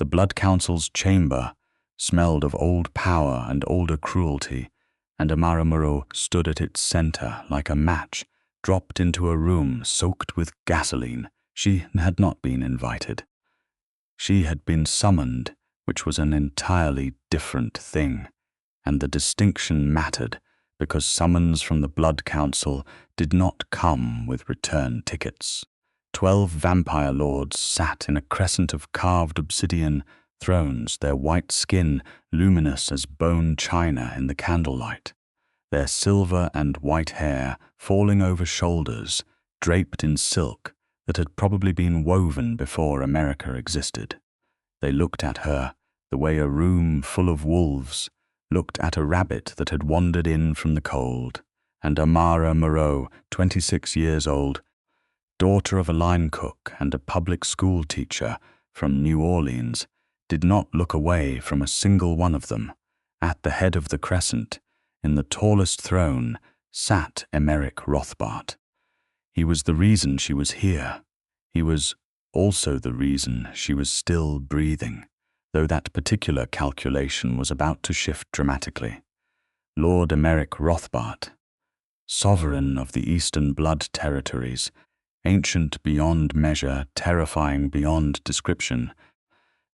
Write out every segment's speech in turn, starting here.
The Blood Council's chamber smelled of old power and older cruelty, and Amara Moreau stood at its center like a match dropped into a room soaked with gasoline. She had not been invited. She had been summoned, which was an entirely different thing, and the distinction mattered because summons from the Blood Council did not come with return tickets. 12 vampire lords sat in a crescent of carved obsidian thrones, their white skin luminous as bone china in the candlelight, their silver and white hair falling over shoulders draped in silk that had probably been woven before America existed. They looked at her the way a room full of wolves looked at a rabbit that had wandered in from the cold, and Amara Moreau, 26 years old, daughter of a line cook and a public school teacher from New Orleans, did not look away from a single one of them. At the head of the crescent, in the tallest throne, sat Emeric Rothbart. He was the reason she was here. He was also the reason she was still breathing, though that particular calculation was about to shift dramatically. Lord Emeric Rothbart, sovereign of the Eastern Blood Territories, ancient beyond measure, terrifying beyond description,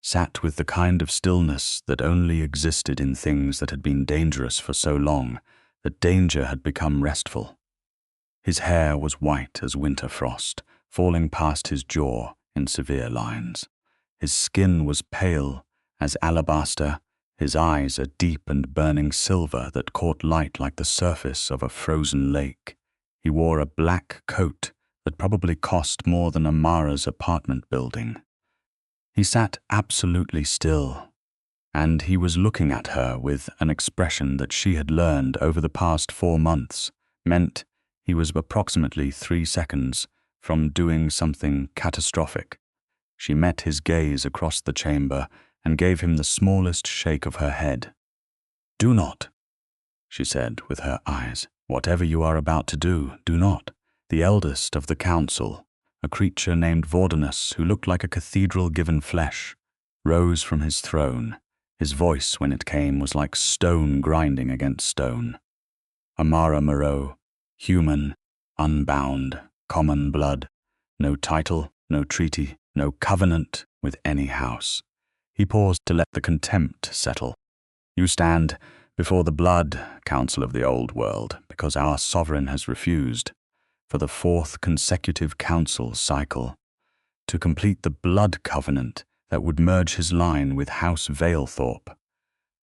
sat with the kind of stillness that only existed in things that had been dangerous for so long that danger had become restful. His hair was white as winter frost, falling past his jaw in severe lines. His skin was pale as alabaster, his eyes a deep and burning silver that caught light like the surface of a frozen lake. He wore a black coat that probably cost more than Amara's apartment building. He sat absolutely still, and he was looking at her with an expression that she had learned over the past 4 months meant he was approximately 3 seconds from doing something catastrophic. She met his gaze across the chamber and gave him the smallest shake of her head. "Do not," she said with her eyes. "Whatever you are about to do, do not." The eldest of the council, a creature named Waitress, who looked like a cathedral given flesh, rose from his throne. His voice, when it came, was like stone grinding against stone. Amara Moreau, human, unbound, common blood, no title, no treaty, no covenant with any house. He paused to let the contempt settle. "You stand before the Blood Council of the Old World because our sovereign has refused, for the 4th consecutive council cycle, to complete the blood covenant that would merge his line with House Valethorpe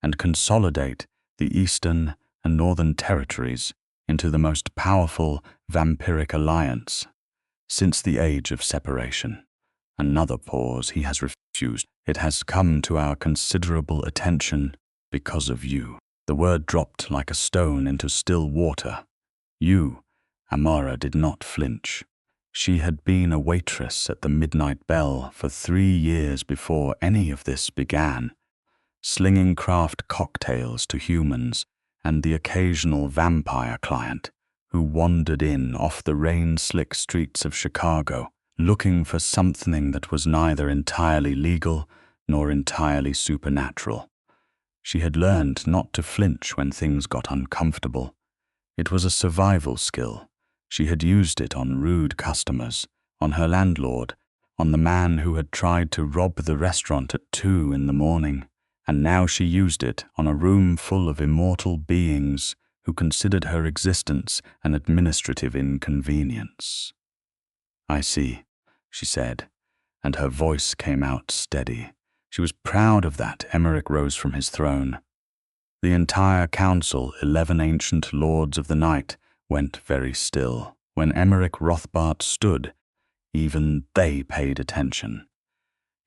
and consolidate the Eastern and Northern Territories into the most powerful vampiric alliance since the age of separation." Another pause. "He has refused. It has come to our considerable attention because of you." The word dropped like a stone into still water. "You." Amara did not flinch. She had been a waitress at the Midnight Bell for 3 years before any of this began, slinging craft cocktails to humans and the occasional vampire client who wandered in off the rain-slick streets of Chicago, looking for something that was neither entirely legal nor entirely supernatural. She had learned not to flinch when things got uncomfortable. It was a survival skill. She had used it on rude customers, on her landlord, on the man who had tried to rob the restaurant at 2 in the morning, and now she used it on a room full of immortal beings who considered her existence an administrative inconvenience. "I see," she said, and her voice came out steady. She was proud of that. Emeric rose from his throne. The entire council, 11 ancient lords of the night, went very still. When Emeric Rothbart stood, even they paid attention.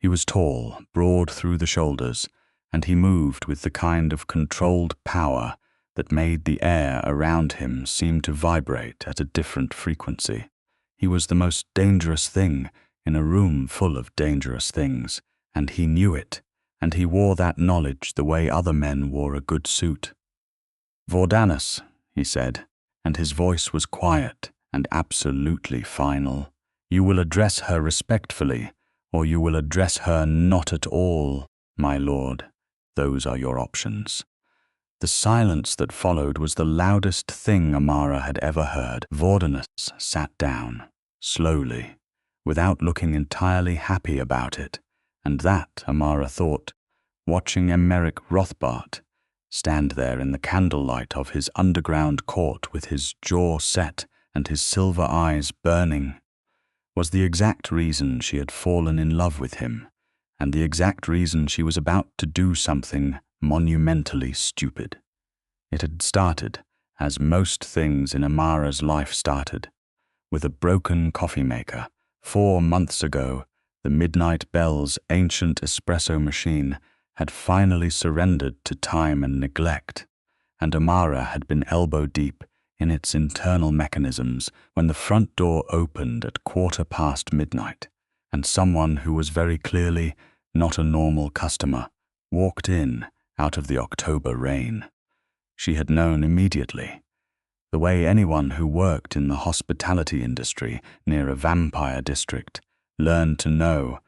He was tall, broad through the shoulders, and he moved with the kind of controlled power that made the air around him seem to vibrate at a different frequency. He was the most dangerous thing in a room full of dangerous things, and he knew it, and he wore that knowledge the way other men wore a good suit. "Waitress," he said, and his voice was quiet and absolutely final. "You will address her respectfully, or you will address her not at all, my lord. Those are your options." The silence that followed was the loudest thing Amara had ever heard. Vordanus sat down, slowly, without looking entirely happy about it, and that, Amara thought, watching Emeric Rothbart stand there in the candlelight of his underground court with his jaw set and his silver eyes burning, was the exact reason she had fallen in love with him, and the exact reason she was about to do something monumentally stupid. It had started, as most things in Amara's life started, with a broken coffee maker. 4 months ago, the Midnight Bell's ancient espresso machine had finally surrendered to time and neglect, and Amara had been elbow-deep in its internal mechanisms when the front door opened at midnight, and someone who was very clearly not a normal customer walked in out of the October rain. She had known immediately, the way anyone who worked in the hospitality industry near a vampire district learned to know,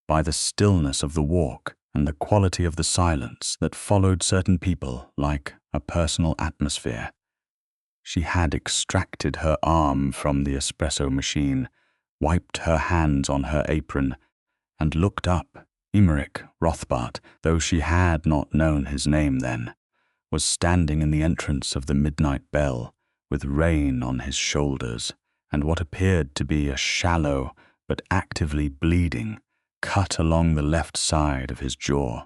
by the stillness of the walk and the quality of the silence that followed certain people like a personal atmosphere. She had extracted her arm from the espresso machine, wiped her hands on her apron, and looked up. Emeric Rothbart, though she had not known his name then, was standing in the entrance of the Midnight Bell, with rain on his shoulders, and what appeared to be a shallow but actively bleeding cut along the left side of his jaw.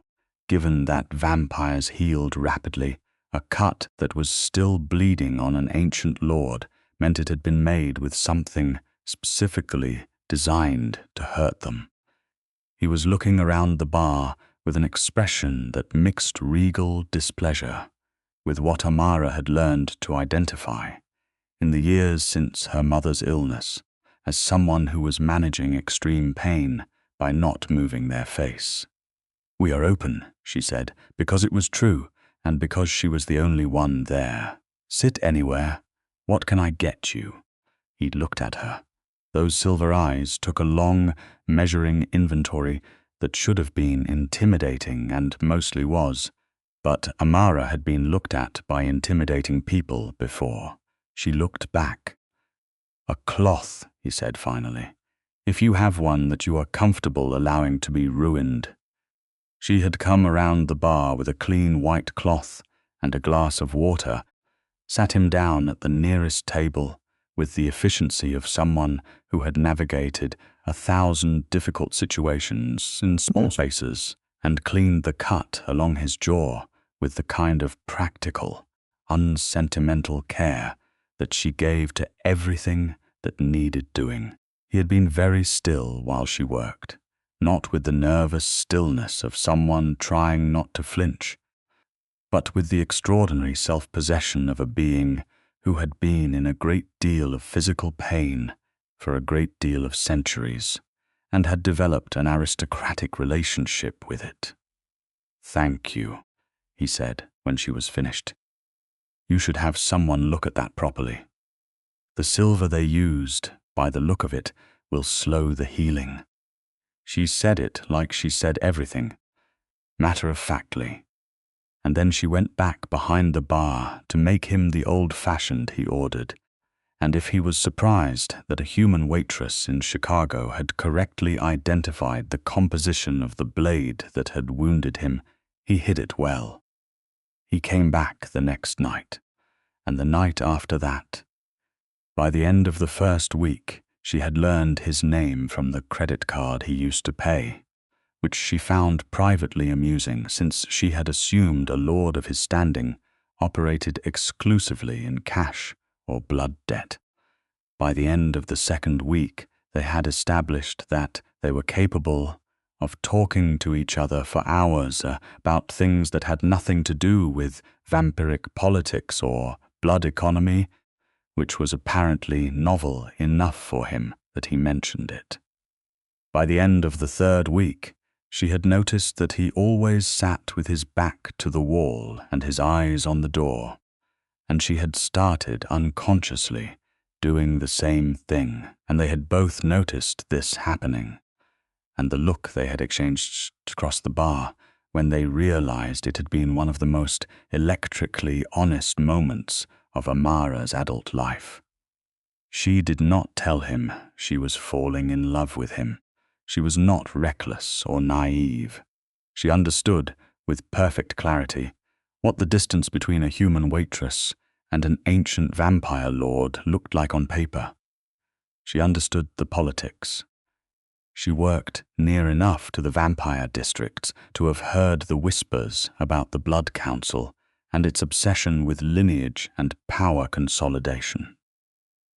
Given that vampires healed rapidly, a cut that was still bleeding on an ancient lord meant it had been made with something specifically designed to hurt them. He was looking around the bar with an expression that mixed regal displeasure with what Amara had learned to identify, in the years since her mother's illness, as someone who was managing extreme pain by not moving their face. "We are open," she said, because it was true, and because she was the only one there. "Sit anywhere. What can I get you?" He looked at her. Those silver eyes took a long, measuring inventory that should have been intimidating and mostly was, but Amara had been looked at by intimidating people before. She looked back. "A cloth," he said finally, "if you have one that you are comfortable allowing to be ruined." She had come around the bar with a clean white cloth and a glass of water, sat him down at the nearest table with the efficiency of someone who had navigated 1,000 difficult situations in small spaces, and cleaned the cut along his jaw with the kind of practical, unsentimental care that she gave to everything that needed doing. He had been very still while she worked, not with the nervous stillness of someone trying not to flinch, but with the extraordinary self-possession of a being who had been in a great deal of physical pain for a great deal of centuries, and had developed an aristocratic relationship with it. "Thank you," he said when she was finished. "You should have someone look at that properly. The silver they used, by the look of it, will slow the healing." She said it like she said everything, matter-of-factly, and then she went back behind the bar to make him the old-fashioned he ordered, and if he was surprised that a human waitress in Chicago had correctly identified the composition of the blade that had wounded him, he hid it well. He came back the next night, and the night after that. By the end of the first week, she had learned his name from the credit card he used to pay, which she found privately amusing since she had assumed a lord of his standing operated exclusively in cash or blood debt. By the end of the second week, they had established that they were capable of talking to each other for hours about things that had nothing to do with vampiric politics or blood economy, which was apparently novel enough for him that he mentioned it. By the end of the third week, she had noticed that he always sat with his back to the wall and his eyes on the door, and she had started unconsciously doing the same thing, and they had both noticed this happening. and the look they had exchanged across the bar when they realized it had been one of the most electrically honest moments of Amara's adult life. She did not tell him she was falling in love with him. She was not reckless or naive. She understood, with perfect clarity, what the distance between a human waitress and an ancient vampire lord looked like on paper. She understood the politics. She worked near enough to the vampire districts to have heard the whispers about the Blood Council and its obsession with lineage and power consolidation.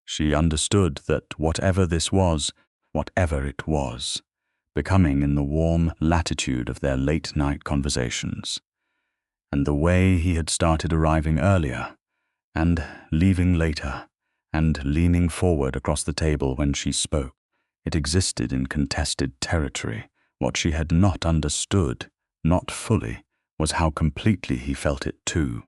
She understood that whatever it was, becoming in the warm latitude of their late-night conversations, and the way he had started arriving earlier, and leaving later, and leaning forward across the table when she spoke, it existed in contested territory. What she had not understood, not fully, was how completely he felt it too.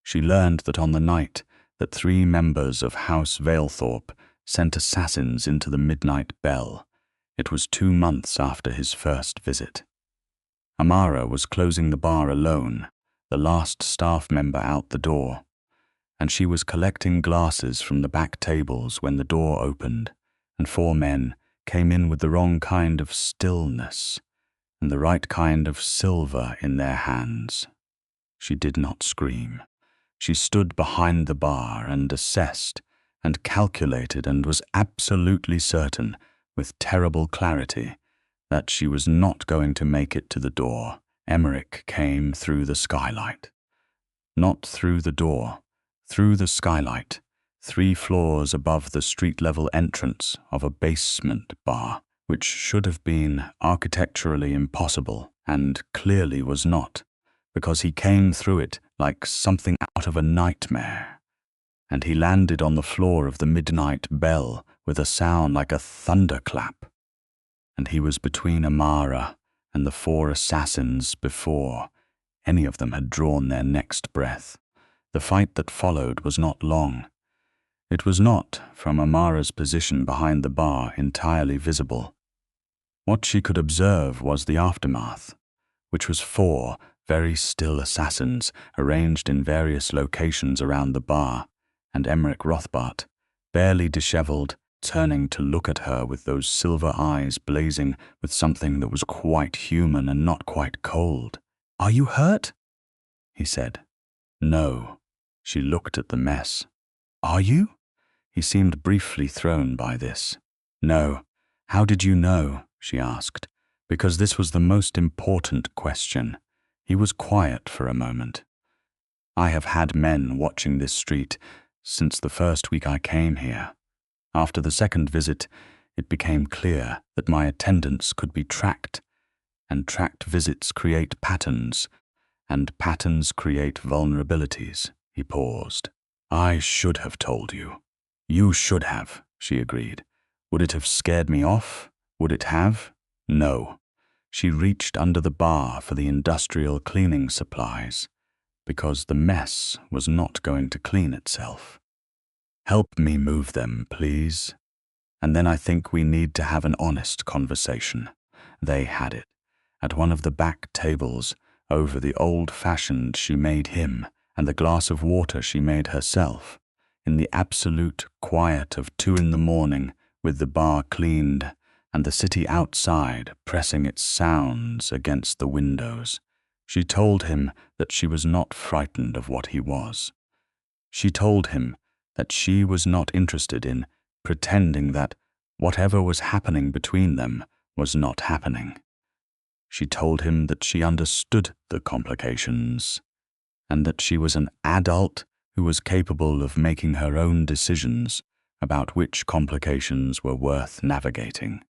She learned that on the night that 3 members of House Valethorpe sent assassins into the Midnight Bell, it was 2 months after his first visit. Amara was closing the bar alone, the last staff member out the door, and she was collecting glasses from the back tables when the door opened, and 4 men came in with the wrong kind of stillness and the right kind of silver in their hands. She did not scream. She stood behind the bar and assessed and calculated and was absolutely certain, with terrible clarity, that she was not going to make it to the door. Emeric came through the skylight. Not through the door, through the skylight, 3 floors above the street-level entrance of a basement bar, which should have been architecturally impossible and clearly was not, because he came through it like something out of a nightmare. And he landed on the floor of the Midnight Bell with a sound like a thunderclap. And he was between Amara and the 4 assassins before any of them had drawn their next breath. The fight that followed was not long. It was not, from Amara's position behind the bar, entirely visible. What she could observe was the aftermath, which was 4 very still assassins arranged in various locations around the bar, and Emeric Rothbart, barely disheveled, turning to look at her with those silver eyes blazing with something that was quite human and not quite cold. "Are you hurt?" he said. "No." She looked at the mess. "Are you?" He seemed briefly thrown by this. "No." "How did you know?" she asked, because this was the most important question. He was quiet for a moment. "I have had men watching this street since the first week I came here. After the second visit, it became clear that my attendance could be tracked, and tracked visits create patterns, and patterns create vulnerabilities." He paused. "I should have told you." "You should have," she agreed. "Would it have scared me off? Would it have?" "No." She reached under the bar for the industrial cleaning supplies, because the mess was not going to clean itself. "Help me move them, please. And then I think we need to have an honest conversation." They had it, at one of the back tables, over the old-fashioned she made him and the glass of water she made herself, in the absolute quiet of 2 in the morning, with the bar cleaned and the city outside pressing its sounds against the windows. She told him that she was not frightened of what he was. She told him that she was not interested in pretending that whatever was happening between them was not happening. She told him that she understood the complications, and that she was an adult who was capable of making her own decisions about which complications were worth navigating.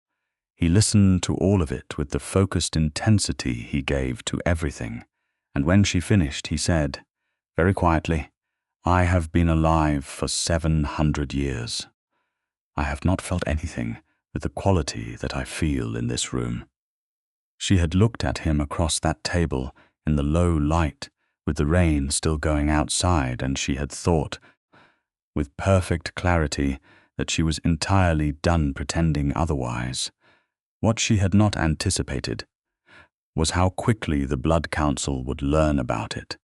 He listened to all of it with the focused intensity he gave to everything, and when she finished, he said, very quietly, "I have been alive for 700 years. I have not felt anything with the quality that I feel in this room." She had looked at him across that table in the low light, with the rain still going outside, and she had thought, with perfect clarity, that she was entirely done pretending otherwise. What she had not anticipated was how quickly the Blood Council would learn about it,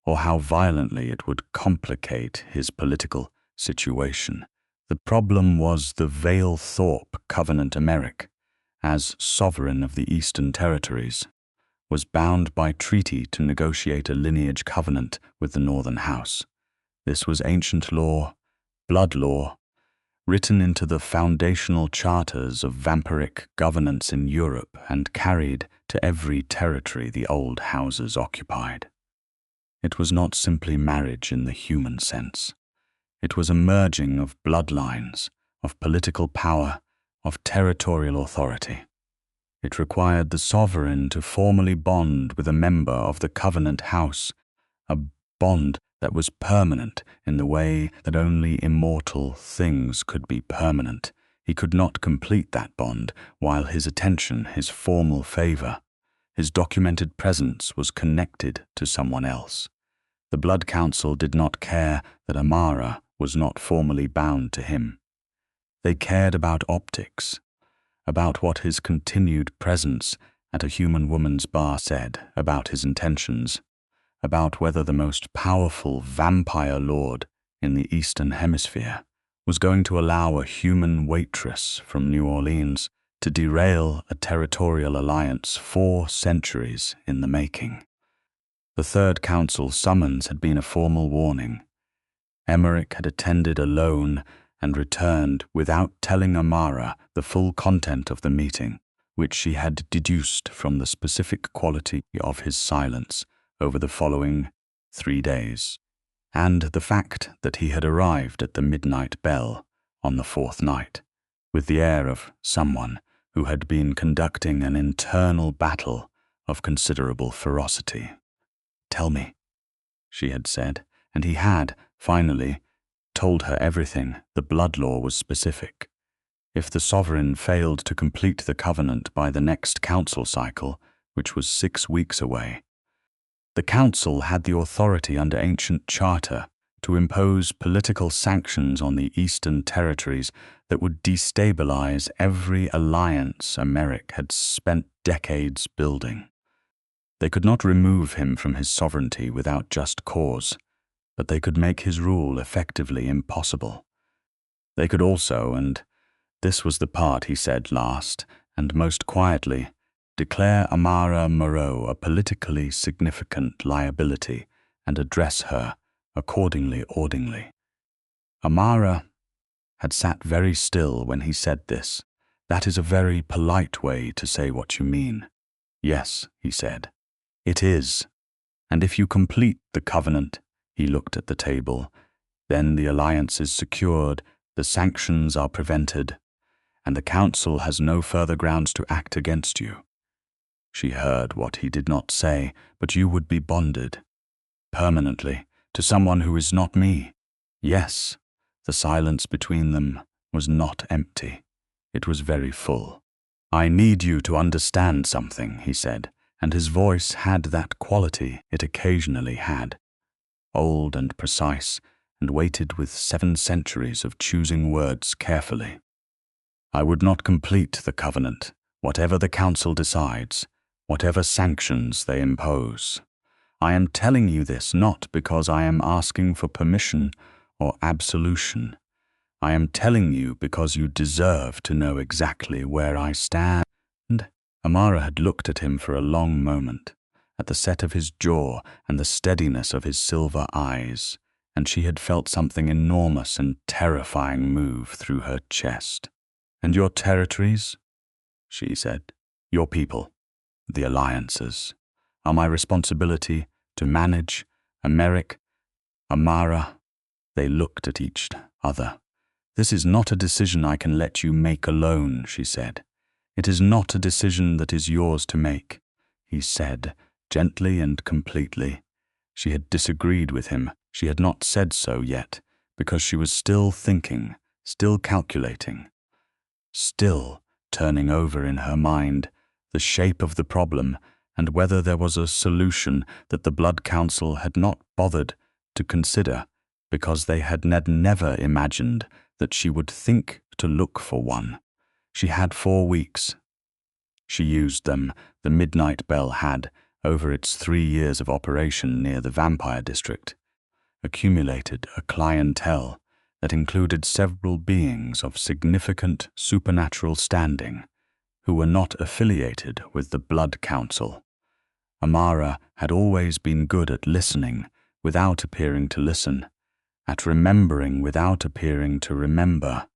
or how violently it would complicate his political situation. The problem was the Vale Thorpe Covenant Emeric, as sovereign of the Eastern Territories, was bound by treaty to negotiate a lineage covenant with the Northern House. This was ancient law, blood law, written into the foundational charters of vampiric governance in Europe and carried to every territory the old houses occupied. It was not simply marriage in the human sense. It was a merging of bloodlines, of political power, of territorial authority. It required the sovereign to formally bond with a member of the Covenant House, a bond that was permanent in the way that only immortal things could be permanent. He could not complete that bond while his attention, his formal favor, his documented presence was connected to someone else. The Blood Council did not care that Amara was not formally bound to him. They cared about optics, about what his continued presence at a human woman's bar said about his intentions, about whether the most powerful vampire lord in the Eastern Hemisphere was going to allow a human waitress from New Orleans to derail a territorial alliance 4 centuries in the making. The Third Council summons had been a formal warning. Emeric had attended alone and returned without telling Amara the full content of the meeting, which she had deduced from the specific quality of his silence over the following 3 days, and the fact that he had arrived at the midnight bell on the 4th night, with the air of someone who had been conducting an internal battle of considerable ferocity. "Tell me," she had said, and he had, finally, told her everything. The blood law was specific. If the sovereign failed to complete the covenant by the next council cycle, which was 6 weeks away, the council had the authority under ancient charter to impose political sanctions on the Eastern Territories that would destabilize every alliance Emeric had spent decades building. They could not remove him from his sovereignty without just cause, but they could make his rule effectively impossible. They could also, and this was the part he said last and most quietly, declare Amara Moreau a politically significant liability and address her accordingly. Amara had sat very still when he said this. "That is a very polite way to say what you mean." "Yes," he said, "it is. And if you complete the covenant," he looked at the table, "then the alliance is secured, the sanctions are prevented, and the council has no further grounds to act against you." She heard what he did not say, "But you would be bonded permanently to someone who is not me." Yes, the silence between them was not empty. It was very full. "I need you to understand something," he said, and his voice had that quality it occasionally had, old and precise, and weighted with 7 centuries of choosing words carefully. "I would not complete the covenant, whatever the council decides, whatever sanctions they impose. I am telling you this not because I am asking for permission or absolution. I am telling you because you deserve to know exactly where I stand." Amara had looked at him for a long moment, at the set of his jaw and the steadiness of his silver eyes, and she had felt something enormous and terrifying move through her chest. "And your territories," she said, "your people, the alliances, are my responsibility to manage. Emeric, Amara." They looked at each other. "This is not a decision I can let you make alone," she said. "It is not a decision that is yours to make," he said, gently and completely. She had disagreed with him. She had not said so yet, because she was still thinking, still calculating, still turning over in her mind the shape of the problem and whether there was a solution that the Blood Council had not bothered to consider because they had never imagined that she would think to look for one. She had 4 weeks, She used them, the Midnight Bell had, over its 3 years of operation near the Vampire District, accumulated a clientele that included several beings of significant supernatural standing who were not affiliated with the Blood Council. Amara had always been good at listening without appearing to listen, at remembering without appearing to remember,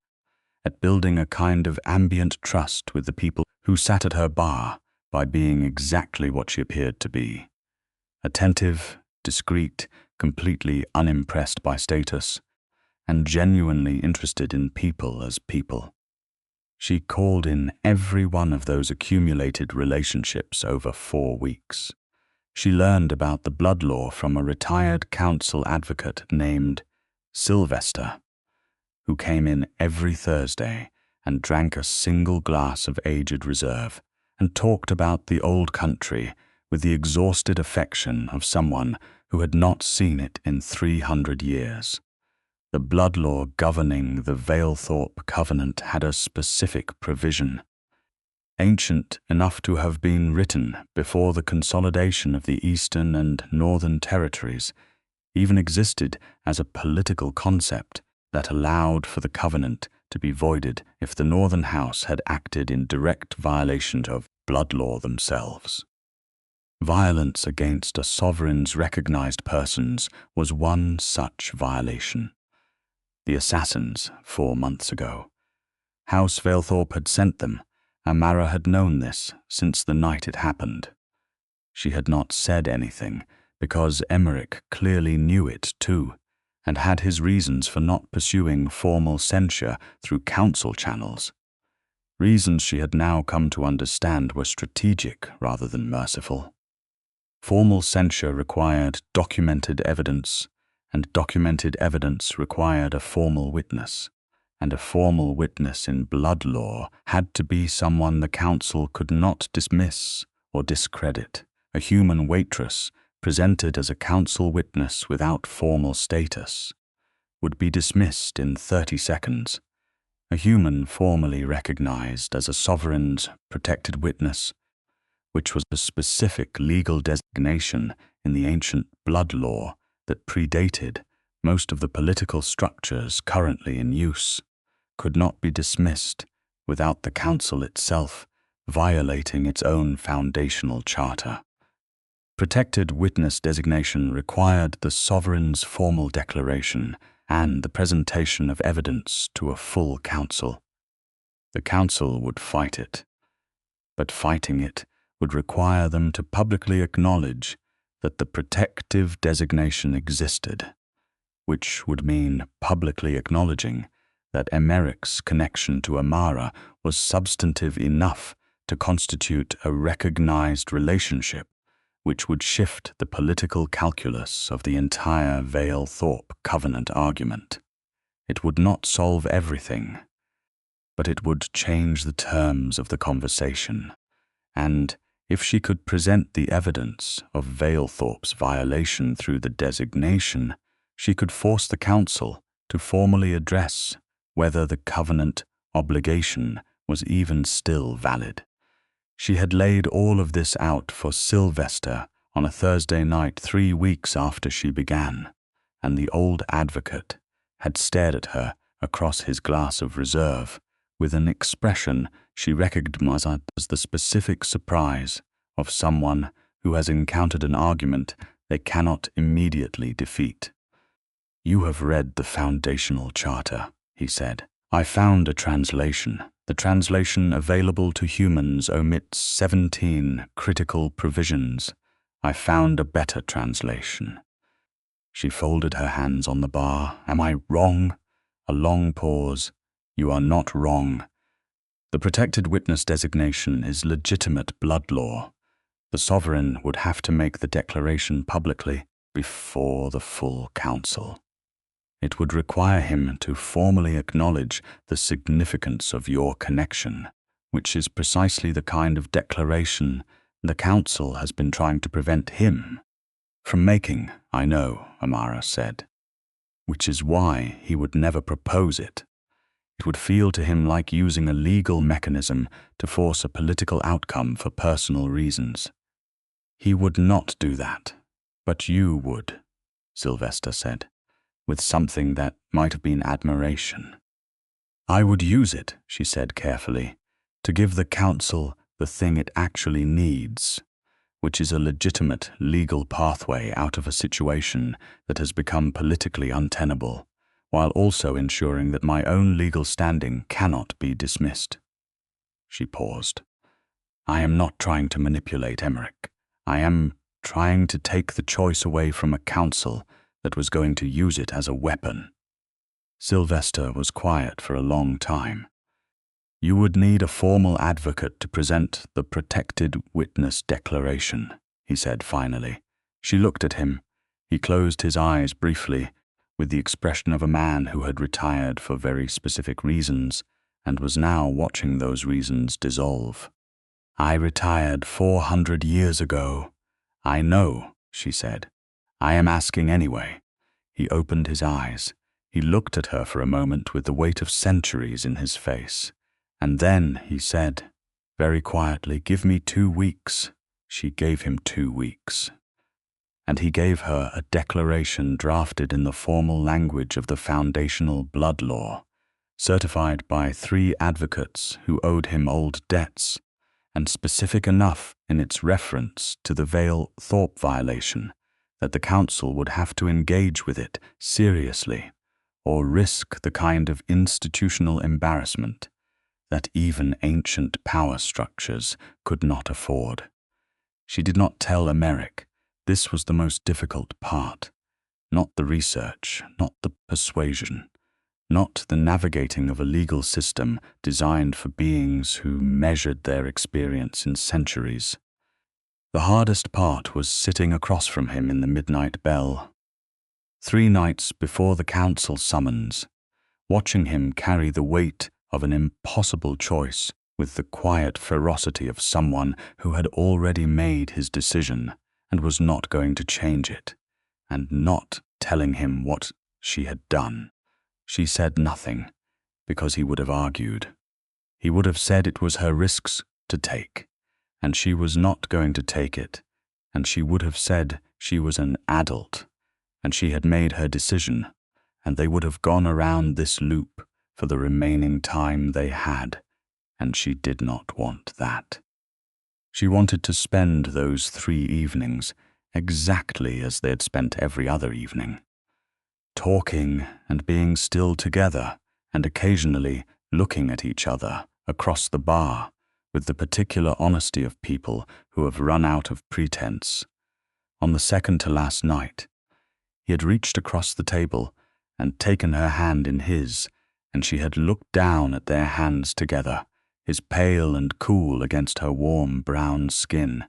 at building a kind of ambient trust with the people who sat at her bar by being exactly what she appeared to be: attentive, discreet, completely unimpressed by status, and genuinely interested in people as people. She called in every one of those accumulated relationships over 4 weeks. She learned about the blood law from a retired council advocate named Sylvester, who came in every Thursday and drank a single glass of aged reserve and talked about the old country with the exhausted affection of someone who had not seen it in 300 years. The blood law governing the Valethorpe Covenant had a specific provision, ancient enough to have been written before the consolidation of the Eastern and Northern Territories even existed as a political concept, that allowed for the covenant to be voided if the Northern House had acted in direct violation of blood law themselves. Violence against a sovereign's recognized persons was one such violation. The assassins, 4 months ago. House Valethorpe had sent them. Amara had known this since the night it happened. She had not said anything because Emeric clearly knew it too, and had his reasons for not pursuing formal censure through council channels. Reasons she had now come to understand were strategic rather than merciful. Formal censure required documented evidence, and documented evidence required a formal witness, and a formal witness in blood law had to be someone the council could not dismiss or discredit. A human waitress, presented as a council witness without formal status, would be dismissed in 30 seconds. A human formally recognized as a sovereign's protected witness, which was a specific legal designation in the ancient blood law that predated most of the political structures currently in use, could not be dismissed without the council itself violating its own foundational charter. Protected witness designation required the sovereign's formal declaration and the presentation of evidence to a full council. The council would fight it, but fighting it would require them to publicly acknowledge that the protective designation existed, which would mean publicly acknowledging that Emeric's connection to Amara was substantive enough to constitute a recognized relationship, which would shift the political calculus of the entire Valethorpe Covenant argument. It would not solve everything, but it would change the terms of the conversation, and if she could present the evidence of Valethorpe's violation through the designation, she could force the council to formally address whether the covenant obligation was even still valid. She had laid all of this out for Sylvester on a Thursday night 3 weeks after she began, and the old advocate had stared at her across his glass of reserve with an expression she recognized as the specific surprise of someone who has encountered an argument they cannot immediately defeat. "You have read the foundational charter," he said. "I found a translation. The translation available to humans omits 17 critical provisions. I found a better translation." She folded her hands on the bar. "Am I wrong?" A long pause. "You are not wrong. The protected witness designation is legitimate blood law. The sovereign would have to make the declaration publicly before the full council. It would require him to formally acknowledge the significance of your connection, which is precisely the kind of declaration the council has been trying to prevent him from making." "I know," Amara said, "which is why he would never propose it. It would feel to him like using a legal mechanism to force a political outcome for personal reasons. He would not do that, but you would, Sylvester said, with something that might have been admiration. I would use it, she said carefully, to give the council the thing it actually needs, which is a legitimate legal pathway out of a situation that has become politically untenable, while also ensuring that my own legal standing cannot be dismissed. She paused. I am not trying to manipulate Emeric. I am trying to take the choice away from a council that was going to use it as a weapon. Sylvester was quiet for a long time. You would need a formal advocate to present the protected witness declaration, he said finally. She looked at him. He closed his eyes briefly, with the expression of a man who had retired for very specific reasons and was now watching those reasons dissolve. I retired 400 years ago. I know, she said. I am asking anyway. He opened his eyes. He looked at her for a moment with the weight of centuries in his face. And then he said, very quietly, give me 2 weeks. She gave him 2 weeks. And he gave her a declaration drafted in the formal language of the foundational blood law, certified by 3 advocates who owed him old debts, and specific enough in its reference to the Vale-Thorpe violation that the council would have to engage with it seriously or risk the kind of institutional embarrassment that even ancient power structures could not afford. She did not tell Emeric. This was the most difficult part. Not the research, not the persuasion, not the navigating of a legal system designed for beings who measured their experience in centuries. The hardest part was sitting across from him in the midnight bell. 3 nights before the council summons, watching him carry the weight of an impossible choice with the quiet ferocity of someone who had already made his decision and was not going to change it, and not telling him what she had done. She said nothing, because he would have argued. He would have said it was her risks to take, and she was not going to take it, and she would have said she was an adult, and she had made her decision, and they would have gone around this loop for the remaining time they had, and she did not want that. She wanted to spend those 3 evenings exactly as they had spent every other evening, talking and being still together and occasionally looking at each other across the bar with the particular honesty of people who have run out of pretense. On the second to last night, he had reached across the table and taken her hand in his, and she had looked down at their hands together, his pale and cool against her warm brown skin,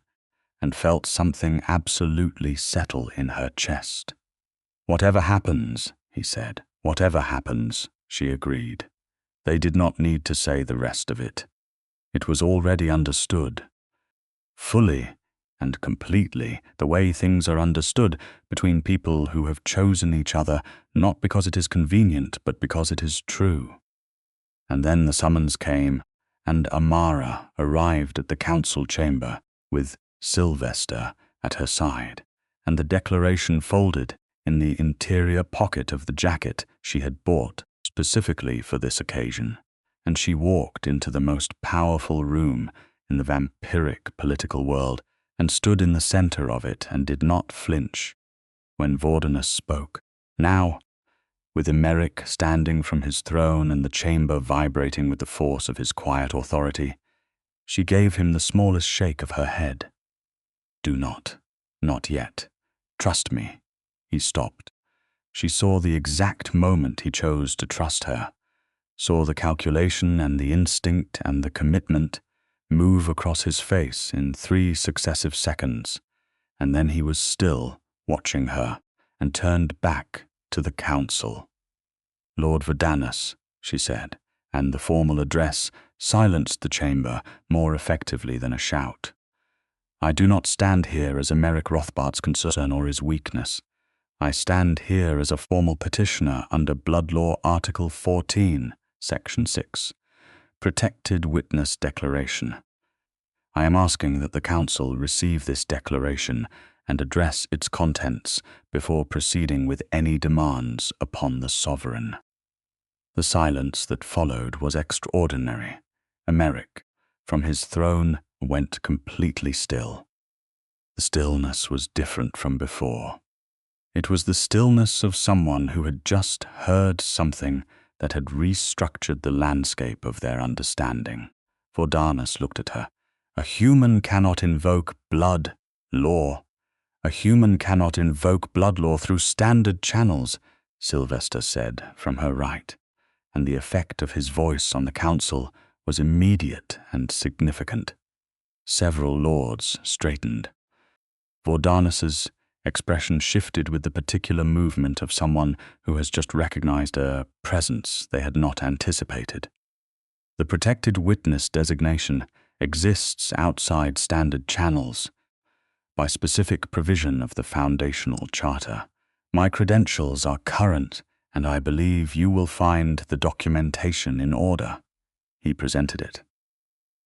and felt something absolutely settle in her chest. Whatever happens, he said. Whatever happens, she agreed. They did not need to say the rest of it. It was already understood. Fully and completely the way things are understood between people who have chosen each other not because it is convenient but because it is true. And then the summons came, and Amara arrived at the council chamber with Sylvester at her side, and the declaration folded in the interior pocket of the jacket she had bought specifically for this occasion, and she walked into the most powerful room in the vampiric political world and stood in the center of it and did not flinch when Vordanus spoke. Now, with Emeric standing from his throne and the chamber vibrating with the force of his quiet authority, she gave him the smallest shake of her head. Do not yet. Trust me. He stopped. She saw the exact moment he chose to trust her, saw the calculation and the instinct and the commitment move across his face in 3 successive seconds, and then he was still watching her and turned back to the council. Lord Vordanus, she said, and the formal address silenced the chamber more effectively than a shout. I do not stand here as Emeric Rothbart's concern or his weakness. I stand here as a formal petitioner under Blood Law Article 14, Section 6. Protected Witness Declaration. I am asking that the Council receive this declaration and address its contents before proceeding with any demands upon the Sovereign. The silence that followed was extraordinary. Emeric, from his throne, went completely still. The stillness was different from before. It was the stillness of someone who had just heard something that had restructured the landscape of their understanding. Vordanus looked at her. A human cannot invoke blood law. A human cannot invoke blood law through standard channels, Sylvester said from her right, and the effect of his voice on the council was immediate and significant. Several lords straightened. Vordanus's expression shifted with the particular movement of someone who has just recognized a presence they had not anticipated. The protected witness designation exists outside standard channels. By specific provision of the Foundational Charter, my credentials are current, and I believe you will find the documentation in order. He presented it.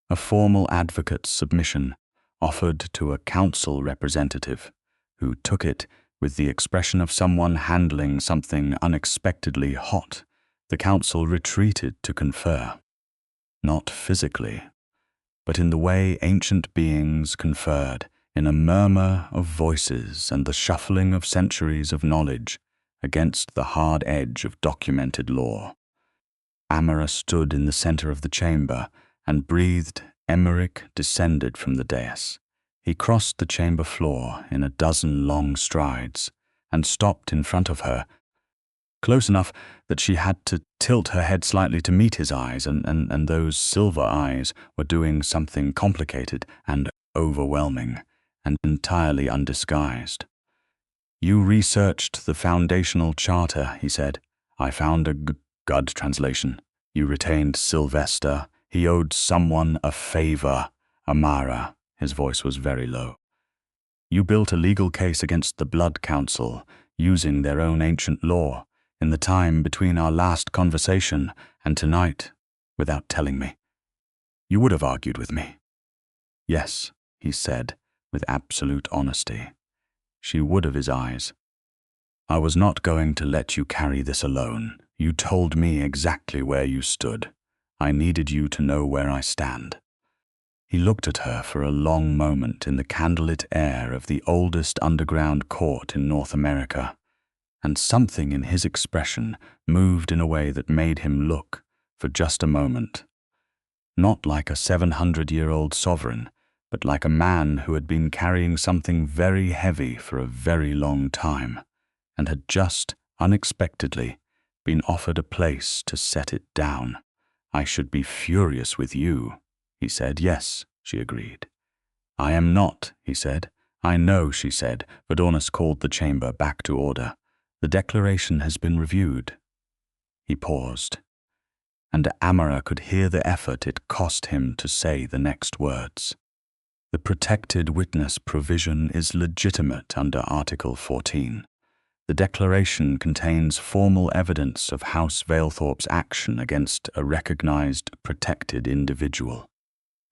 A formal advocate's submission offered to a council representative, who took it with the expression of someone handling something unexpectedly hot. The council retreated to confer. Not physically, but in the way ancient beings conferred, in a murmur of voices and the shuffling of centuries of knowledge against the hard edge of documented law. Amara stood in the center of the chamber and breathed. Emeric descended from the dais. He crossed the chamber floor in a dozen long strides and stopped in front of her, close enough that she had to tilt her head slightly to meet his eyes, and those silver eyes were doing something complicated and overwhelming and entirely undisguised. You researched the Foundational Charter, he said. I found a good translation. You retained Sylvester. He owed someone a favor. Amara. His voice was very low. You built a legal case against the Blood Council, using their own ancient law, in the time between our last conversation and tonight, without telling me. You would have argued with me. Yes, he said, with absolute honesty. She would have his eyes. I was not going to let you carry this alone. You told me exactly where you stood. I needed you to know where I stand. He looked at her for a long moment in the candlelit air of the oldest underground court in North America, and something in his expression moved in a way that made him look, for just a moment, not like a 700-year-old sovereign, but like a man who had been carrying something very heavy for a very long time, and had just, unexpectedly, been offered a place to set it down. I should be furious with you, he said. Yes, she agreed. I am not, he said. I know, she said. Vordanus called the chamber back to order. The declaration has been reviewed. He paused, and Amara could hear the effort it cost him to say the next words. The protected witness provision is legitimate under Article 14. The declaration contains formal evidence of House Vailthorpe's action against a recognized protected individual.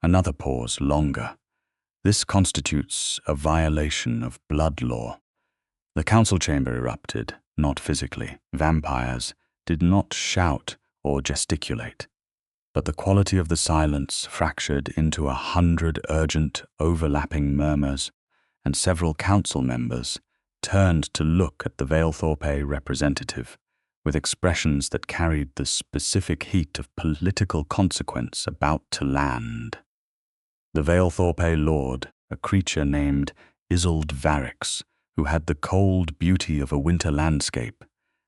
Another pause, longer. This constitutes a violation of blood law. The council chamber erupted, not physically. Vampires did not shout or gesticulate, but the quality of the silence fractured into 100 urgent, overlapping murmurs, and several council members turned to look at the Vailthorpe representative with expressions that carried the specific heat of political consequence about to land. The Vailthorpe lord, a creature named Isolde Varix, who had the cold beauty of a winter landscape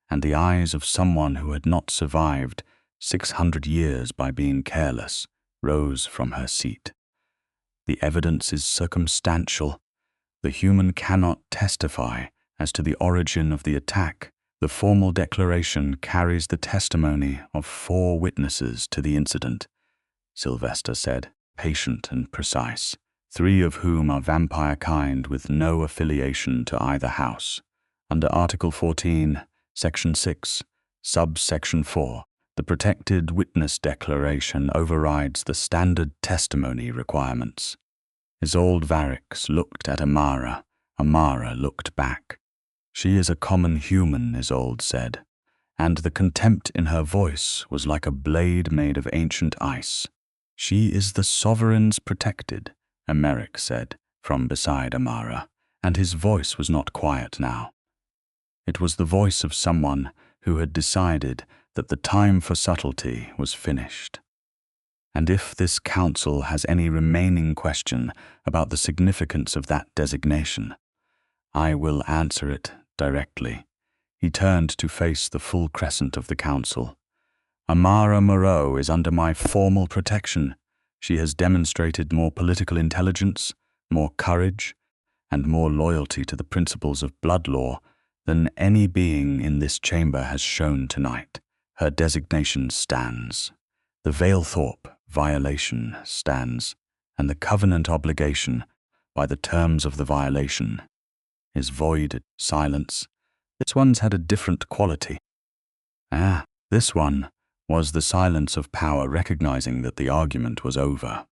and the eyes of someone who had not survived 600 years by being careless, rose from her seat. The evidence is circumstantial. The human cannot testify as to the origin of the attack. The formal declaration carries the testimony of 4 witnesses to the incident, Sylvester said, patient and precise, 3 of whom are vampire kind with no affiliation to either house. Under Article 14, Section 6, Subsection 4, The protected witness declaration overrides the standard testimony requirements. Isolde Varix looked at Amara. Amara looked back. She is a common human, Isolde said, and the contempt in her voice was like a blade made of ancient ice. She is the sovereign's protected, Emeric said, from beside Amara, and his voice was not quiet now. It was the voice of someone who had decided that the time for subtlety was finished. And if this council has any remaining question about the significance of that designation, I will answer it directly. He turned to face the full crescent of the council. Amara Moreau is under my formal protection. She has demonstrated more political intelligence, more courage, and more loyalty to the principles of blood law than any being in this chamber has shown tonight. Her designation stands. The Vailthorpe violation stands, and the covenant obligation, by the terms of the violation, is void. Silence. This one's had a different quality. This one was the silence of power recognizing that the argument was over.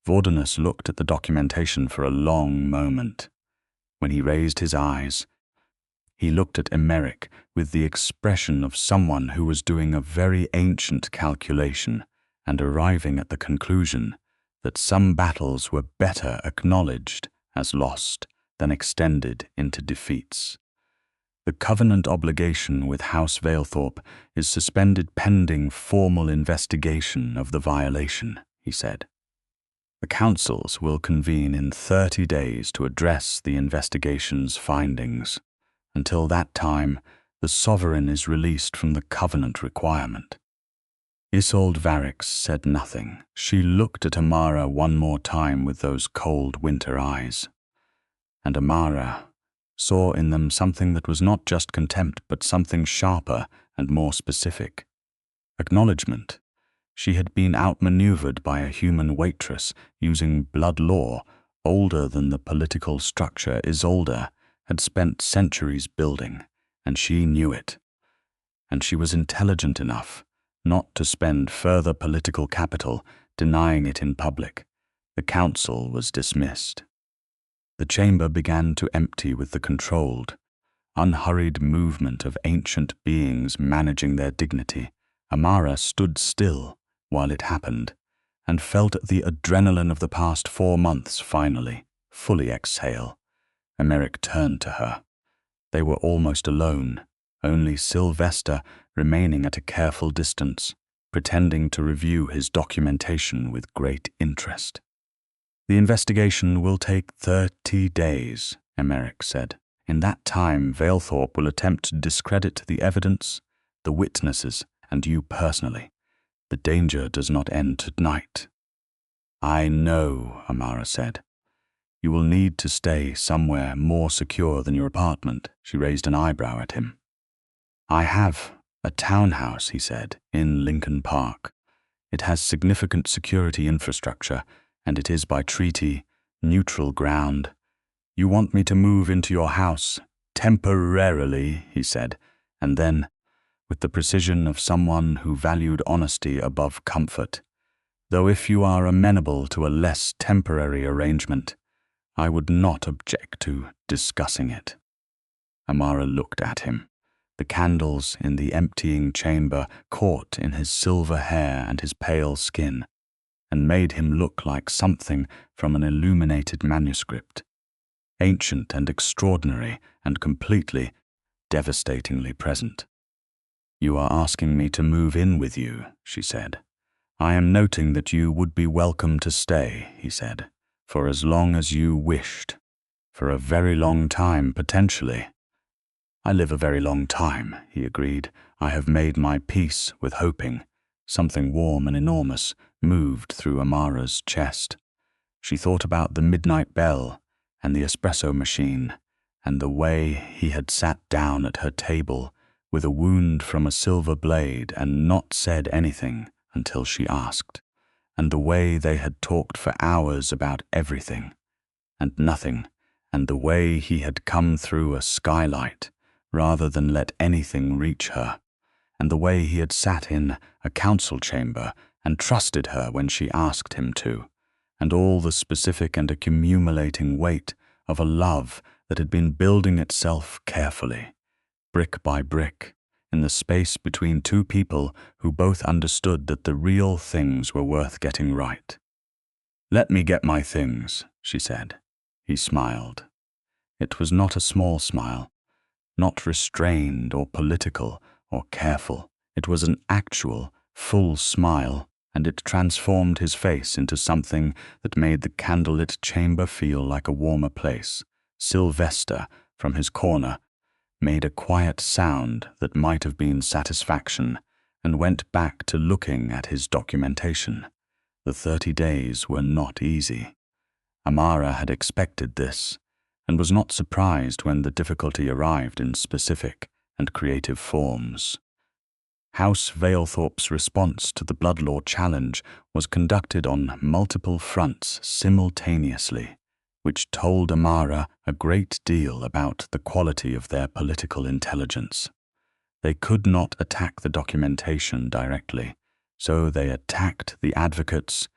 Vordanus looked at the documentation for a long moment. When he raised his eyes, he looked at Emeric with the expression of someone who was doing a very ancient calculation and arriving at the conclusion that some battles were better acknowledged as lost than extended into defeats. The covenant obligation with House Vailthorpe is suspended pending formal investigation of the violation, he said. The councils will convene in 30 days to address the investigation's findings. Until that time, the sovereign is released from the covenant requirement. Isolde Varix said nothing. She looked at Amara one more time with those cold winter eyes. And Amara saw in them something that was not just contempt, but something sharper and more specific. Acknowledgement. She had been outmaneuvered by a human waitress using blood law older than the political structure Isolde had spent centuries building, and she knew it. And she was intelligent enough not to spend further political capital denying it in public. The council was dismissed. The chamber began to empty with the controlled, unhurried movement of ancient beings managing their dignity. Amara stood still while it happened, and felt the adrenaline of the past 4 months finally, fully exhale. Emeric turned to her. They were almost alone, only Sylvester remaining at a careful distance, pretending to review his documentation with great interest. The investigation will take 30 days, Emeric said. In that time, Vailthorpe will attempt to discredit the evidence, the witnesses, and you personally. The danger does not end tonight. I know, Amara said. You will need to stay somewhere more secure than your apartment. She raised an eyebrow at him. I have a townhouse, he said, in Lincoln Park. It has significant security infrastructure, and it is by treaty neutral ground. You want me to move into your house temporarily, he said, and then, with the precision of someone who valued honesty above comfort, though if you are amenable to a less temporary arrangement, I would not object to discussing it. Amara looked at him. The candles in the emptying chamber caught in his silver hair and his pale skin, and made him look like something from an illuminated manuscript, ancient and extraordinary and completely, devastatingly present. You are asking me to move in with you, she said. I am noting that you would be welcome to stay, he said, for as long as you wished, for a very long time, potentially. I live a very long time, he agreed. I have made my peace with hoping. Something warm and enormous moved through Amara's chest. She thought about the midnight bell and the espresso machine and the way he had sat down at her table with a wound from a silver blade and not said anything until she asked, and the way they had talked for hours about everything and nothing, and the way he had come through a skylight rather than let anything reach her, and the way he had sat in a council chamber and trusted her when she asked him to, and all the specific and accumulating weight of a love that had been building itself carefully, brick by brick, in the space between two people who both understood that the real things were worth getting right. "Let me get my things," she said. He smiled. It was not a small smile, not restrained or political or careful. It was an actual, full smile, and it transformed his face into something that made the candlelit chamber feel like a warmer place. Sylvester, from his corner, made a quiet sound that might have been satisfaction and went back to looking at his documentation. The 30 days were not easy. Amara had expected this, and was not surprised when the difficulty arrived in specific and creative forms. House Valethorpe's response to the Bloodlaw challenge was conducted on multiple fronts simultaneously, which told Amara a great deal about the quality of their political intelligence. They could not attack the documentation directly, so they attacked the advocates,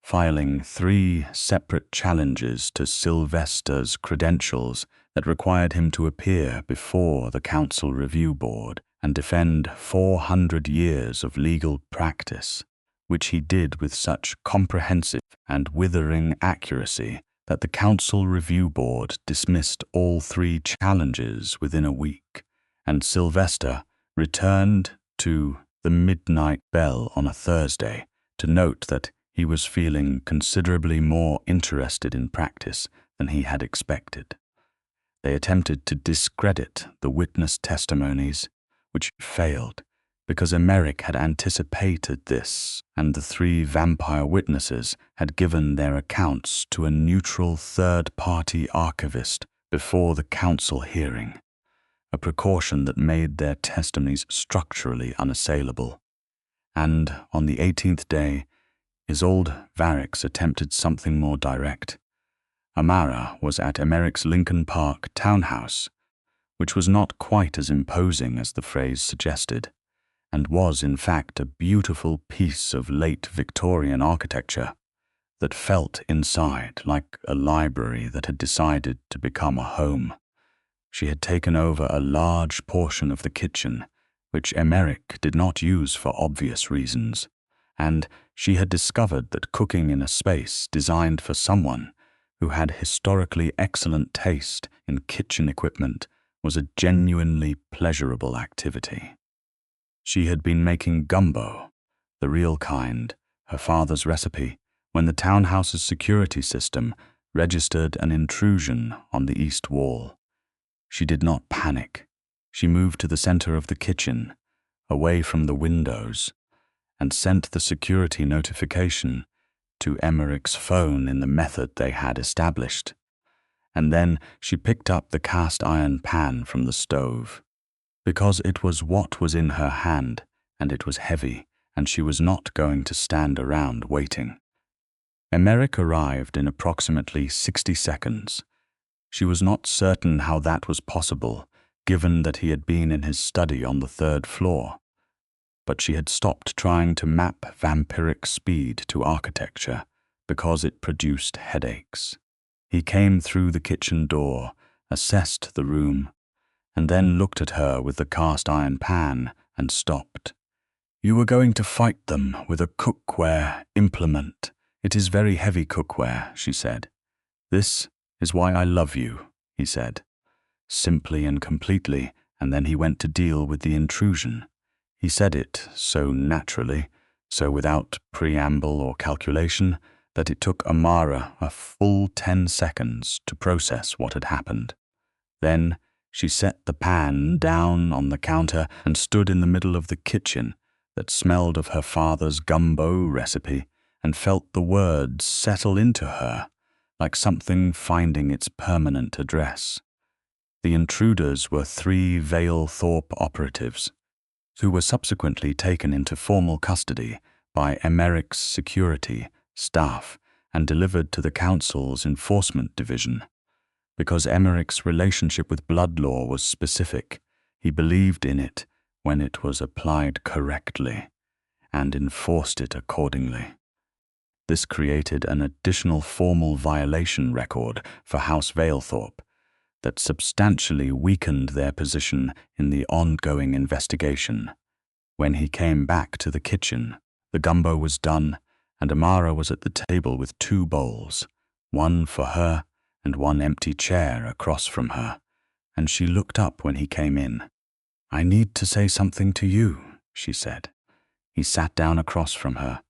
filing 3 separate challenges to Sylvester's credentials that required him to appear before the Council Review Board and defend 400 years of legal practice, which he did with such comprehensive and withering accuracy that the Council Review Board dismissed all 3 challenges within a week, and Sylvester returned to the midnight bell on a Thursday to note that he was feeling considerably more interested in practice than he had expected. They attempted to discredit the witness testimonies, which failed because Emeric had anticipated this, and the 3 vampire witnesses had given their accounts to a neutral third-party archivist before the council hearing, a precaution that made their testimonies structurally unassailable. And on the 18th day, Isolde Varix attempted something more direct. Amara was at Emeric's Lincoln Park townhouse, which was not quite as imposing as the phrase suggested, and was in fact a beautiful piece of late Victorian architecture that felt inside like a library that had decided to become a home. She had taken over a large portion of the kitchen, which Emeric did not use for obvious reasons, and she had discovered that cooking in a space designed for someone who had historically excellent taste in kitchen equipment was a genuinely pleasurable activity. She had been making gumbo, the real kind, her father's recipe, when the townhouse's security system registered an intrusion on the east wall. She did not panic. She moved to the center of the kitchen, away from the windows, and sent the security notification to Emeric's phone in the method they had established. And then she picked up the cast iron pan from the stove, because it was what was in her hand, and it was heavy, and she was not going to stand around waiting. Emeric arrived in approximately 60 seconds. She was not certain how that was possible, given that he had been in his study on the 3rd floor. But she had stopped trying to map vampiric speed to architecture because it produced headaches. He came through the kitchen door, assessed the room, and then looked at her with the cast iron pan and stopped. "You were going to fight them with a cookware implement. It is very heavy cookware," she said. "This is why I love you," he said, simply and completely, and then he went to deal with the intrusion. He said it so naturally, so without preamble or calculation, that it took Amara a full 10 seconds to process what had happened. Then she set the pan down on the counter and stood in the middle of the kitchen that smelled of her father's gumbo recipe and felt the words settle into her like something finding its permanent address. The intruders were 3 Valethorpe operatives, who were subsequently taken into formal custody by Emeric's security staff and delivered to the council's enforcement division. Because Emeric's relationship with Bloodlaw was specific, he believed in it when it was applied correctly, and enforced it accordingly. This created an additional formal violation record for House Vailthorpe that substantially weakened their position in the ongoing investigation. When he came back to the kitchen, the gumbo was done, and Amara was at the table with 2 bowls, one for her and one empty chair across from her, and she looked up when he came in. "I need to say something to you," she said. He sat down across from her.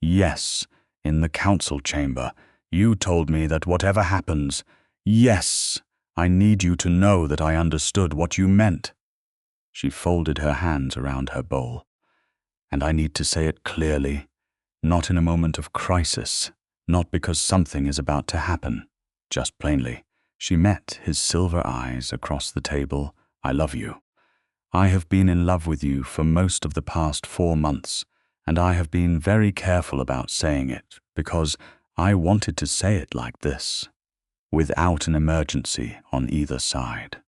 "Yes, in the council chamber, you told me that whatever happens, yes, I need you to know that I understood what you meant." She folded her hands around her bowl. "And I need to say it clearly, not in a moment of crisis, not because something is about to happen, just plainly." She met his silver eyes across the table. "I love you. I have been in love with you for most of the past 4 months, and I have been very careful about saying it because I wanted to say it like this, without an emergency on either side."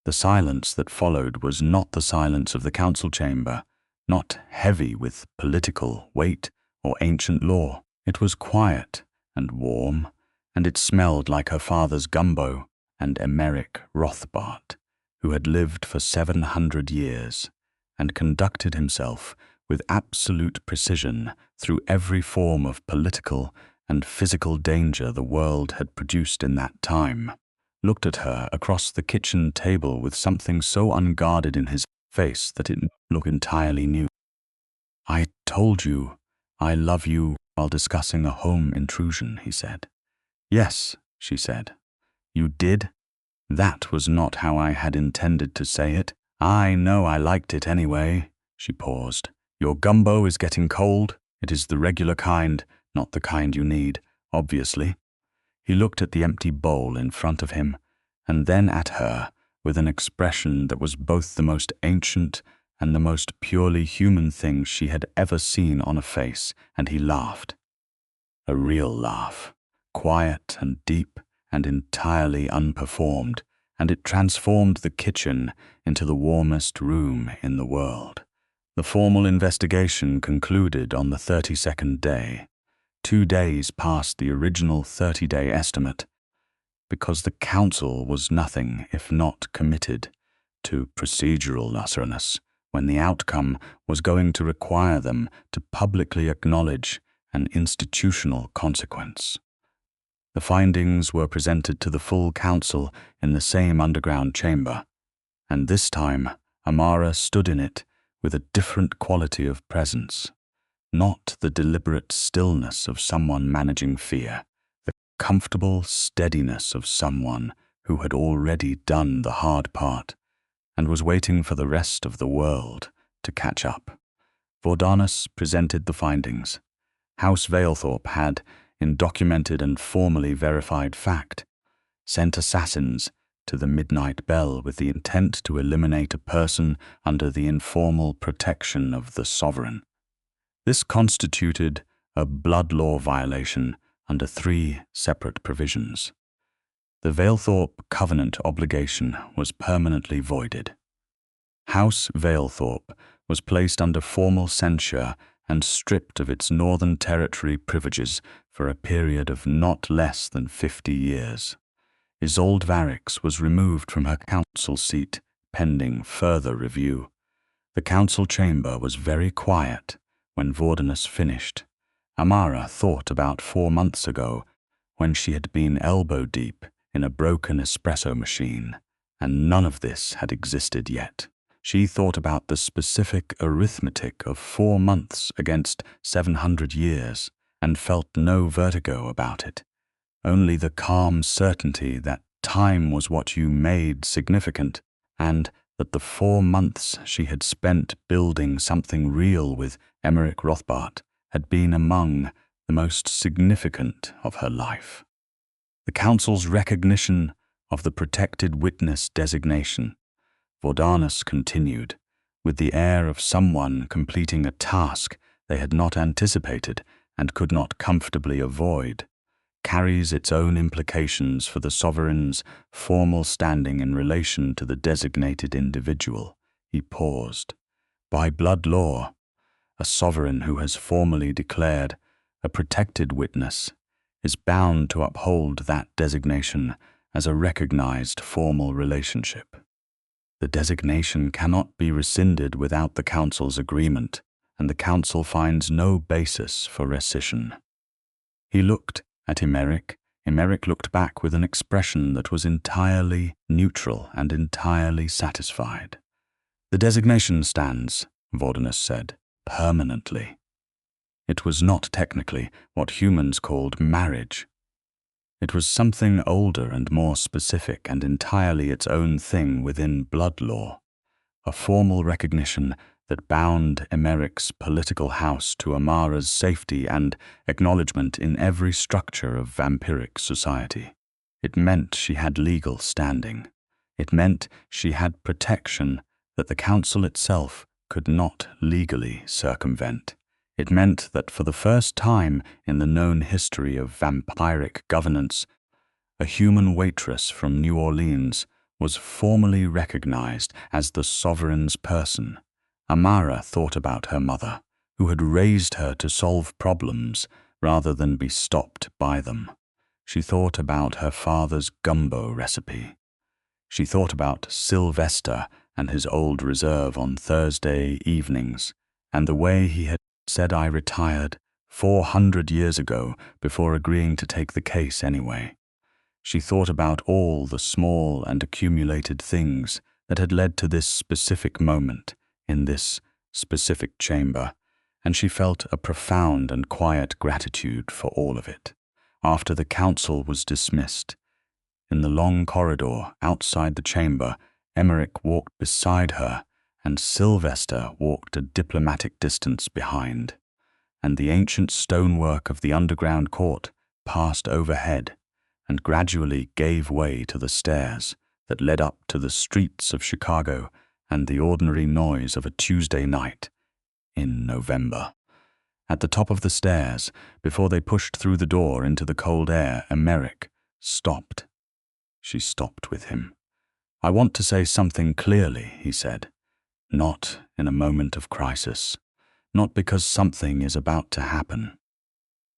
The silence that followed was not the silence of the council chamber, not heavy with political weight or ancient law. It was quiet and warm, and it smelled like her father's gumbo and Emeric Rothbart, who had lived for 700 years and conducted himself with absolute precision through every form of political and physical danger the world had produced in that time, looked at her across the kitchen table with something so unguarded in his face that it looked entirely new. "I told you I love you while discussing a home intrusion," he said. "Yes," she said. "You did? That was not how I had intended to say it. I know I liked it anyway." She paused. "Your gumbo is getting cold. It is the regular kind, not the kind you need, obviously." He looked at the empty bowl in front of him, and then at her with an expression that was both the most ancient and the most purely human thing she had ever seen on a face, and he laughed. A real laugh, quiet and deep and entirely unperformed, and it transformed the kitchen into the warmest room in the world. The formal investigation concluded on the 32nd day, 2 days past the original 30-day estimate, because the council was nothing if not committed to procedural thoroughness when the outcome was going to require them to publicly acknowledge an institutional consequence. The findings were presented to the full council in the same underground chamber, and this time Amara stood in it with a different quality of presence, not the deliberate stillness of someone managing fear, the comfortable steadiness of someone who had already done the hard part and was waiting for the rest of the world to catch up. Vordanus presented the findings. House Vailthorpe had, in documented and formally verified fact, sent assassins to the Midnight Bell with the intent to eliminate a person under the informal protection of the sovereign. This constituted a blood law violation under 3 separate provisions. The Vailthorpe covenant obligation was permanently voided. House Vailthorpe was placed under formal censure and stripped of its Northern Territory privileges for a period of not less than 50 years. Isolde Varix was removed from her council seat, pending further review. The council chamber was very quiet when Vordanus finished. Amara thought about 4 months ago when she had been elbow-deep in a broken espresso machine, and none of this had existed yet. She thought about the specific arithmetic of 4 months against 700 years and felt no vertigo about it, only the calm certainty that time was what you made significant, and that the 4 months she had spent building something real with Emeric Rothbart had been among the most significant of her life. The council's recognition of the protected witness designation, Vordanus continued, with the air of someone completing a task they had not anticipated and could not comfortably avoid, carries its own implications for the sovereign's formal standing in relation to the designated individual. He paused. By blood law, a sovereign who has formally declared a protected witness is bound to uphold that designation as a recognized formal relationship. The designation cannot be rescinded without the council's agreement, and the council finds no basis for rescission. He looked at Emeric. Emeric looked back with an expression that was entirely neutral and entirely satisfied. The designation stands, Vordanus said, permanently. It was not technically what humans called marriage. It was something older and more specific and entirely its own thing within blood law, a formal recognition that bound Emeric's political house to Amara's safety and acknowledgement in every structure of vampiric society. It meant she had legal standing. It meant she had protection that the council itself could not legally circumvent. It meant that for the first time in the known history of vampiric governance, a human waitress from New Orleans was formally recognized as the sovereign's person. Amara thought about her mother, who had raised her to solve problems rather than be stopped by them. She thought about her father's gumbo recipe. She thought about Sylvester and his old reserve on Thursday evenings, and the way he had said I retired 400 years ago before agreeing to take the case anyway. She thought about all the small and accumulated things that had led to this specific moment in this specific chamber, and she felt a profound and quiet gratitude for all of it. After the council was dismissed, in the long corridor outside the chamber, Emeric walked beside her, and Sylvester walked a diplomatic distance behind, and the ancient stonework of the underground court passed overhead and gradually gave way to the stairs that led up to the streets of Chicago and the ordinary noise of a Tuesday night in November. At the top of the stairs, before they pushed through the door into the cold air, Emeric stopped. She stopped with him. "I want to say something clearly," he said. "Not in a moment of crisis. Not because something is about to happen."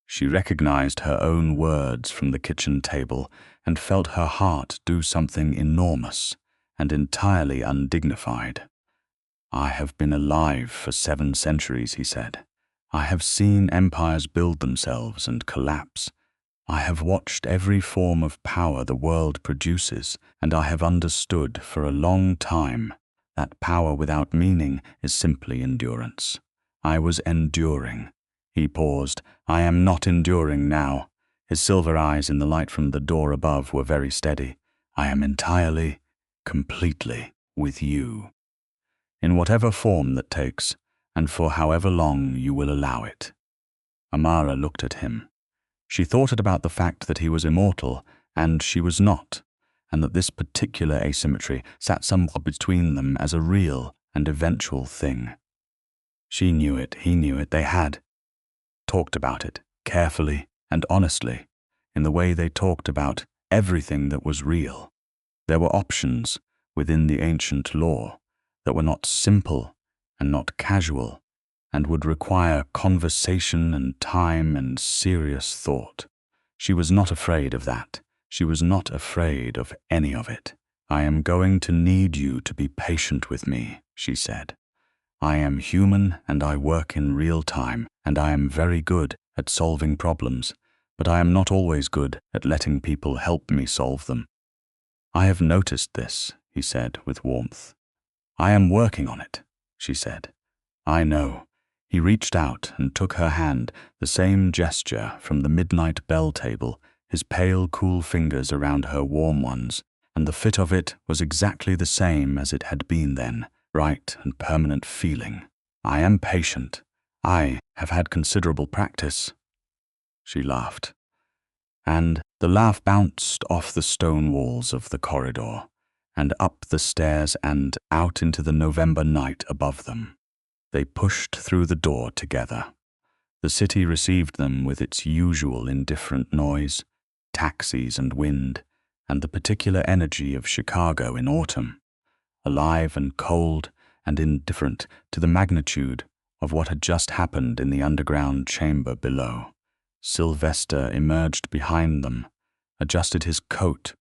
She recognized her own words from the kitchen table and felt her heart do something enormous and entirely undignified. "I have been alive for 7 centuries," he said. "I have seen empires build themselves and collapse. I have watched every form of power the world produces, and I have understood for a long time that power without meaning is simply endurance. I was enduring." He paused. "I am not enduring now." His silver eyes in the light from the door above were very steady. "I am entirely, completely with you. In whatever form that takes, and for however long you will allow it." Amara looked at him. She thought about the fact that he was immortal, and she was not, and that this particular asymmetry sat somewhat between them as a real and eventual thing. She knew it, he knew it, they had talked about it, carefully and honestly, in the way they talked about everything that was real. There were options within the ancient law that were not simple and not casual, and would require conversation and time and serious thought. She was not afraid of that. She was not afraid of any of it. "I am going to need you to be patient with me," she said. "I am human and I work in real time, and I am very good at solving problems, but I am not always good at letting people help me solve them." "I have noticed this," he said with warmth. "I am working on it," she said. "I know." He reached out and took her hand, the same gesture from the midnight bell table, his pale, cool fingers around her warm ones, and the fit of it was exactly the same as it had been then, right and permanent feeling. "I am patient. I have had considerable practice." She laughed, and the laugh bounced off the stone walls of the corridor, and up the stairs and out into the November night above them. They pushed through the door together. The city received them with its usual indifferent noise, taxis and wind, and the particular energy of Chicago in autumn, alive and cold and indifferent to the magnitude of what had just happened in the underground chamber below. Sylvester emerged behind them, adjusted his coat,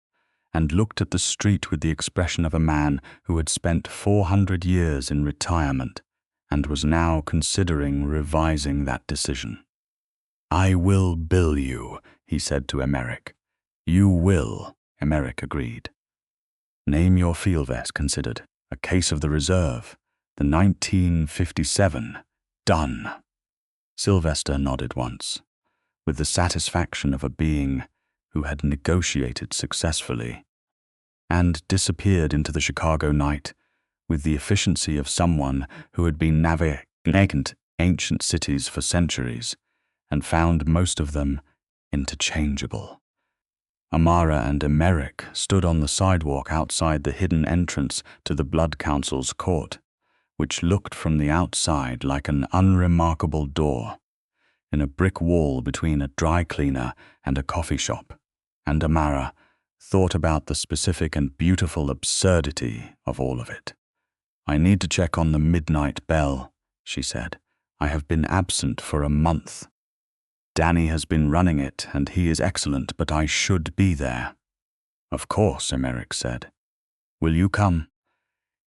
and looked at the street with the expression of a man who had spent 400 years in retirement and was now considering revising that decision. "I will bill you," he said to Emeric. "You will," Emeric agreed. "Name your fieldvest considered. A case of the reserve. The 1957. Done." Sylvester nodded once, with the satisfaction of a being who had negotiated successfully, and disappeared into the Chicago night with the efficiency of someone who had been navigating ancient cities for centuries and found most of them interchangeable. Amara and Emeric stood on the sidewalk outside the hidden entrance to the Blood Council's court, which looked from the outside like an unremarkable door in a brick wall between a dry cleaner and a coffee shop, and Amara thought about the specific and beautiful absurdity of all of it. "I need to check on the midnight bell," she said. "I have been absent for a month. Danny has been running it, and he is excellent, but I should be there." "Of course," Emeric said. "Will you come?"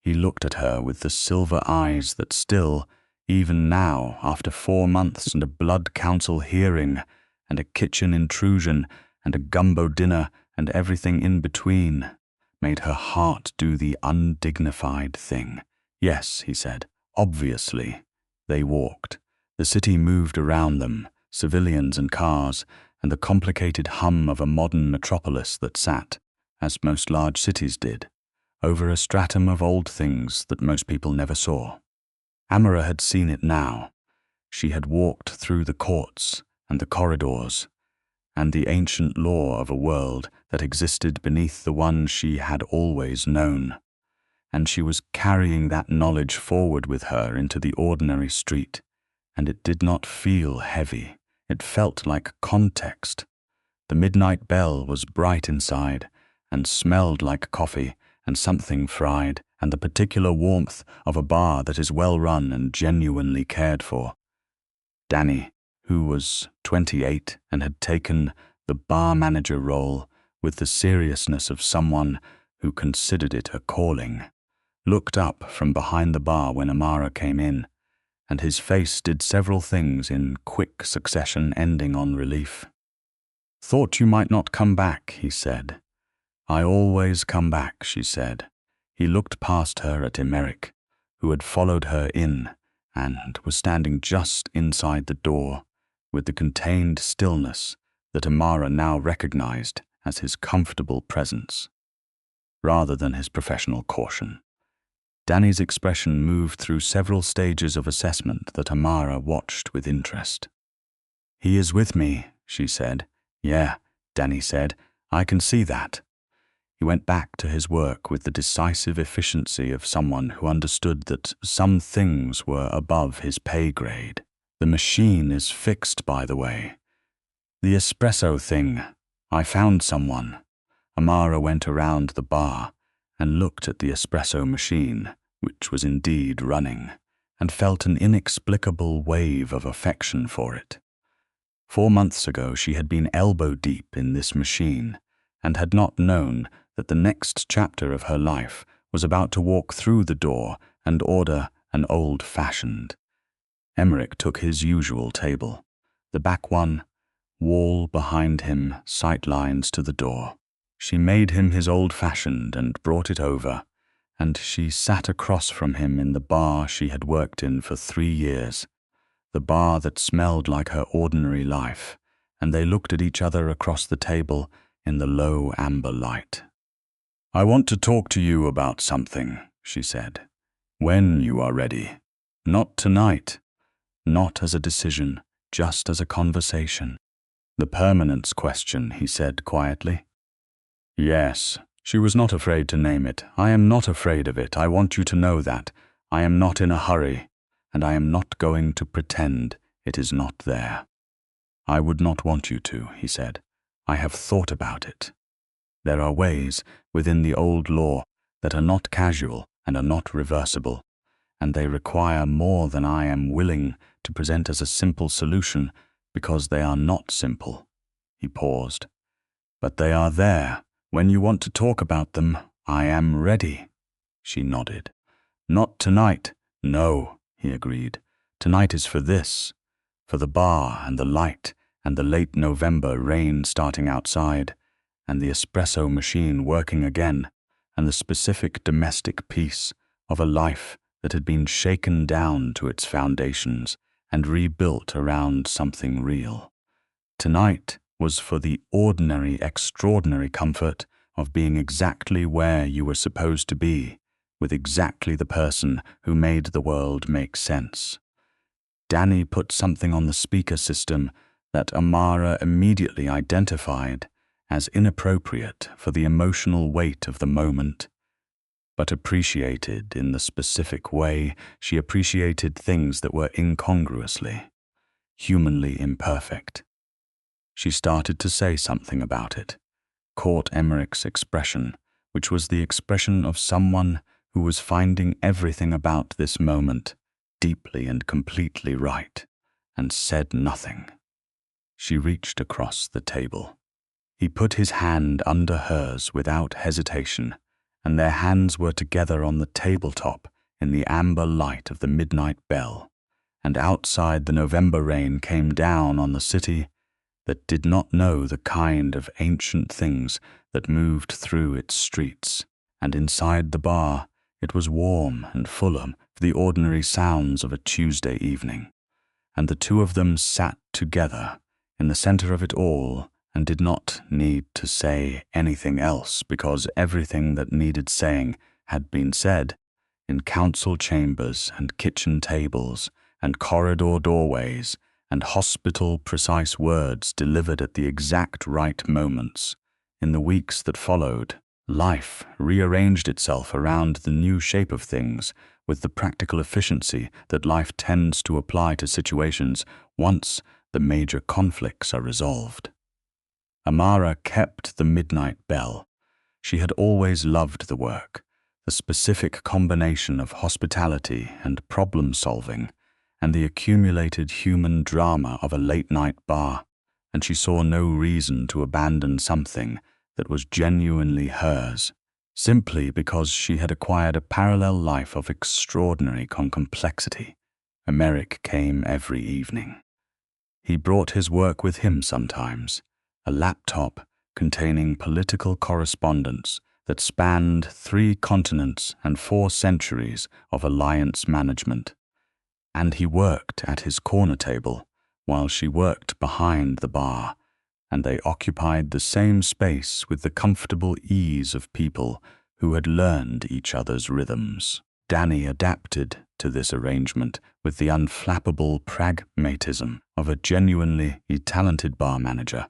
He looked at her with the silver eyes that still, even now, after 4 months and a Blood Council hearing, and a kitchen intrusion, and a gumbo dinner, and everything in between, made her heart do the undignified thing. "Yes," he said. "Obviously." They walked. The city moved around them, civilians and cars, and the complicated hum of a modern metropolis that sat, as most large cities did, over a stratum of old things that most people never saw. Amara had seen it now. She had walked through the courts and the corridors, and the ancient law of a world that existed beneath the one she had always known, and she was carrying that knowledge forward with her into the ordinary street, and it did not feel heavy. It felt like context. The midnight bell was bright inside, and smelled like coffee and something fried, and the particular warmth of a bar that is well run and genuinely cared for. Danny, who was 28 and had taken the bar manager role with the seriousness of someone who considered it a calling, looked up from behind the bar when Amara came in, and his face did several things in quick succession ending on relief. "Thought you might not come back," he said. "I always come back," she said. He looked past her at Emeric, who had followed her in and was standing just inside the door, with the contained stillness that Amara now recognized as his comfortable presence, rather than his professional caution. Danny's expression moved through several stages of assessment that Amara watched with interest. "He is with me," she said. "Yeah," Danny said. "I can see that." He went back to his work with the decisive efficiency of someone who understood that some things were above his pay grade. "The machine is fixed, by the way. The espresso thing. I found someone." Amara went around the bar and looked at the espresso machine, which was indeed running, and felt an inexplicable wave of affection for it. 4 months ago she had been elbow-deep in this machine, and had not known that the next chapter of her life was about to walk through the door and order an old-fashioned. Emeric took his usual table, the back one, wall behind him, sightlines to the door. She made him his old-fashioned and brought it over, and she sat across from him in the bar she had worked in for 3 years, the bar that smelled like her ordinary life, and they looked at each other across the table in the low amber light. "I want to talk to you about something," she said. "When you are ready. Not tonight. Not as a decision, just as a conversation." "The permanence question," he said quietly. "Yes." She was not afraid to name it. "I am not afraid of it. I want you to know that. I am not in a hurry, and I am not going to pretend it is not there." "I would not want you to," he said. "I have thought about it. There are ways within the old law that are not casual and are not reversible, and they require more than I am willing to present as a simple solution because they are not simple." He paused. "But they are there. When you want to talk about them, I am ready." She nodded. "Not tonight." "No," he agreed. "Tonight is for this, for the bar and the light and the late November rain starting outside, and the espresso machine working again, and the specific domestic peace of a life that had been shaken down to its foundations and rebuilt around something real. Tonight was for the ordinary, extraordinary comfort of being exactly where you were supposed to be, with exactly the person who made the world make sense. Danny put something on the speaker system that Amara immediately identified as inappropriate for the emotional weight of the moment, but appreciated in the specific way she appreciated things that were incongruously, humanly imperfect. She started to say something about it, caught Emeric's expression, which was the expression of someone who was finding everything about this moment deeply and completely right, and said nothing. She reached across the table. He put his hand under hers without hesitation, and their hands were together on the tabletop in the amber light of the midnight bell, and outside the November rain came down on the city that did not know the kind of ancient things that moved through its streets, and inside the bar it was warm and full of the ordinary sounds of a Tuesday evening, and the two of them sat together in the center of it all and did not need to say anything else because everything that needed saying had been said in council chambers and kitchen tables and corridor doorways and hospital-precise words delivered at the exact right moments. In the weeks that followed, life rearranged itself around the new shape of things with the practical efficiency that life tends to apply to situations once the major conflicts are resolved. Amara kept the midnight bell. She had always loved the work, the specific combination of hospitality and problem-solving, and the accumulated human drama of a late-night bar, and she saw no reason to abandon something that was genuinely hers, simply because she had acquired a parallel life of extraordinary complexity. Emeric came every evening. He brought his work with him sometimes, a laptop containing political correspondence that spanned 3 continents and 4 centuries of alliance management. And he worked at his corner table while she worked behind the bar, and they occupied the same space with the comfortable ease of people who had learned each other's rhythms. Danny adapted to this arrangement with the unflappable pragmatism of a genuinely talented bar manager,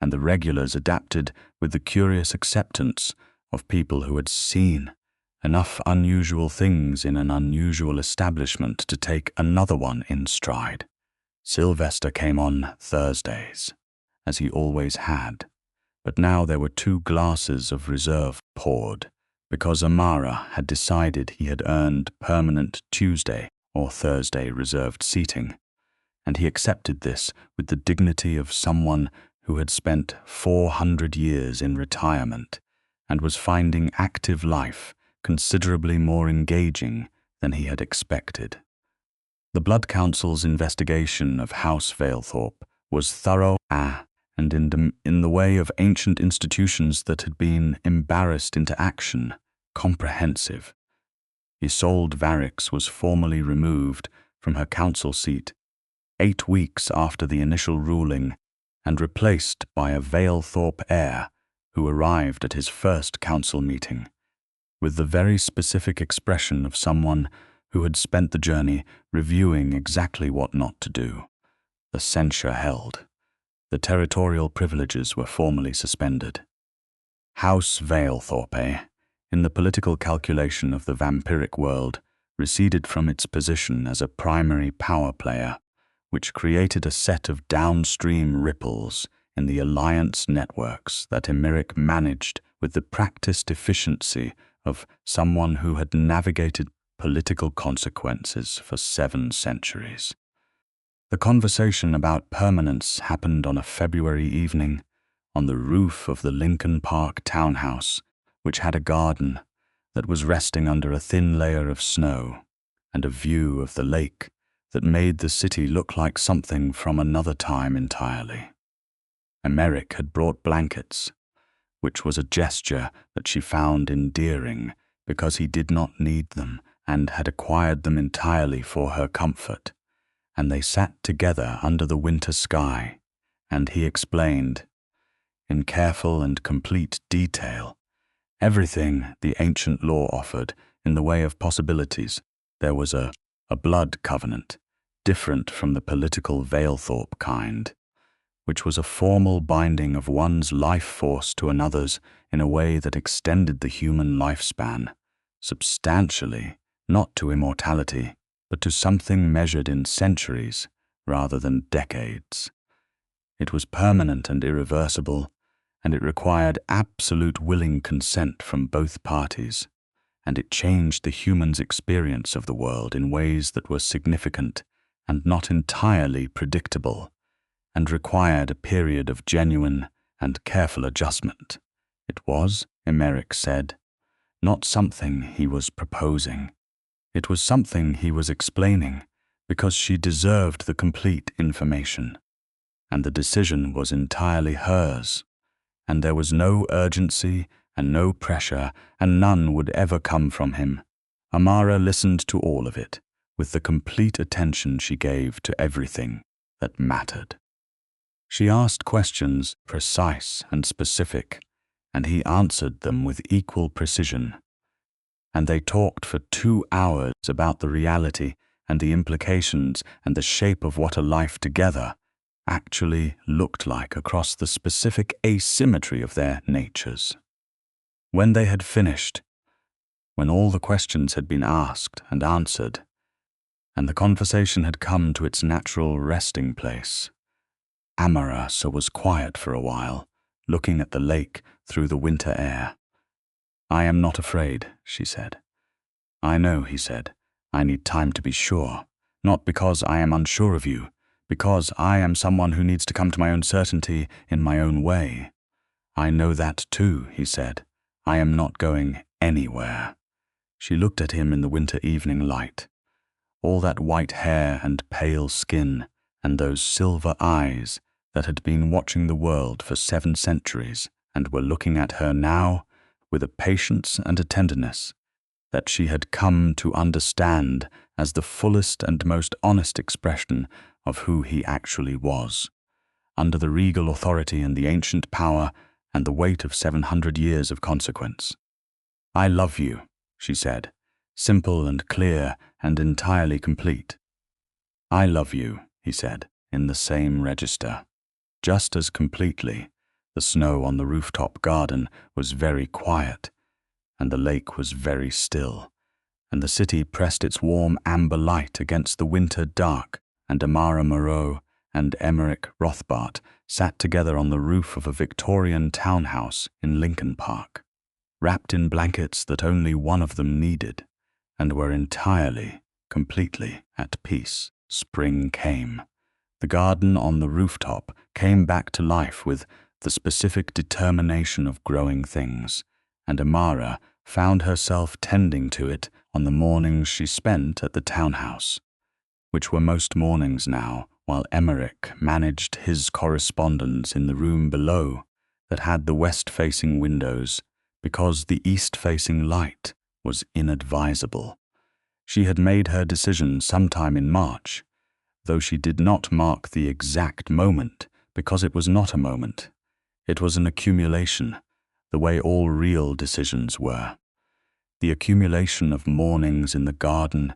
and the regulars adapted with the curious acceptance of people who had seen enough unusual things in an unusual establishment to take another one in stride. Sylvester came on Thursdays, as he always had, but now there were 2 glasses of reserve poured, because Amara had decided he had earned permanent Tuesday or Thursday reserved seating, and he accepted this with the dignity of someone who had spent 400 years in retirement and was finding active life considerably more engaging than he had expected. The Blood Council's investigation of House Vailthorpe was thorough and in the way of ancient institutions that had been embarrassed into action, comprehensive. Isolde Varix was formally removed from her council seat 8 weeks after the initial ruling and replaced by a Vailthorpe heir who arrived at his first council meeting with the very specific expression of someone who had spent the journey reviewing exactly what not to do. The censure held. The territorial privileges were formally suspended. House Vailthorpe, in the political calculation of the vampiric world, receded from its position as a primary power player, which created a set of downstream ripples in the alliance networks that Emeric managed with the practiced efficiency of someone who had navigated political consequences for 7 centuries. The conversation about permanence happened on a February evening on the roof of the Lincoln Park townhouse, which had a garden that was resting under a thin layer of snow and a view of the lake that made the city look like something from another time entirely. Emeric had brought blankets, which was a gesture that she found endearing because he did not need them and had acquired them entirely for her comfort, and they sat together under the winter sky, and he explained, in careful and complete detail, everything the ancient law offered in the way of possibilities. There was a blood covenant, different from the political Vailthorpe kind, which was a formal binding of one's life force to another's in a way that extended the human lifespan, substantially, not to immortality, but to something measured in centuries rather than decades. It was permanent and irreversible, and it required absolute willing consent from both parties, and it changed the human's experience of the world in ways that were significant and not entirely predictable, and required a period of genuine and careful adjustment. It was, Emeric said, not something he was proposing. It was something he was explaining, because she deserved the complete information, and the decision was entirely hers, and there was no urgency and no pressure, and none would ever come from him. Amara listened to all of it, with the complete attention she gave to everything that mattered. She asked questions precise and specific, and he answered them with equal precision. And they talked for 2 hours about the reality and the implications and the shape of what a life together actually looked like across the specific asymmetry of their natures. When they had finished, when all the questions had been asked and answered, and the conversation had come to its natural resting place, Amara was quiet for a while, looking at the lake through the winter air. "I am not afraid," she said. "I know," he said. "I need time to be sure, not because I am unsure of you, because I am someone who needs to come to my own certainty in my own way." "I know that too," he said. "I am not going anywhere." She looked at him in the winter evening light. All that white hair and pale skin, and those silver eyes that had been watching the world for 7 centuries and were looking at her now with a patience and a tenderness that she had come to understand as the fullest and most honest expression of who he actually was, under the regal authority and the ancient power and the weight of 700 years of consequence. "I love you," she said, simple and clear and entirely complete. "I love you," he said, in the same register. Just as completely, the snow on the rooftop garden was very quiet, and the lake was very still, and the city pressed its warm amber light against the winter dark, and Amara Moreau and Emeric Rothbart sat together on the roof of a Victorian townhouse in Lincoln Park, wrapped in blankets that only one of them needed, and were entirely, completely at peace. Spring came. The garden on the rooftop came back to life with the specific determination of growing things, and Amara found herself tending to it on the mornings she spent at the townhouse, which were most mornings now, while Emeric managed his correspondence in the room below that had the west-facing windows, because the east-facing light was inadvisable. She had made her decision sometime in March, though she did not mark the exact moment, because it was not a moment. It was an accumulation, the way all real decisions were. The accumulation of mornings in the garden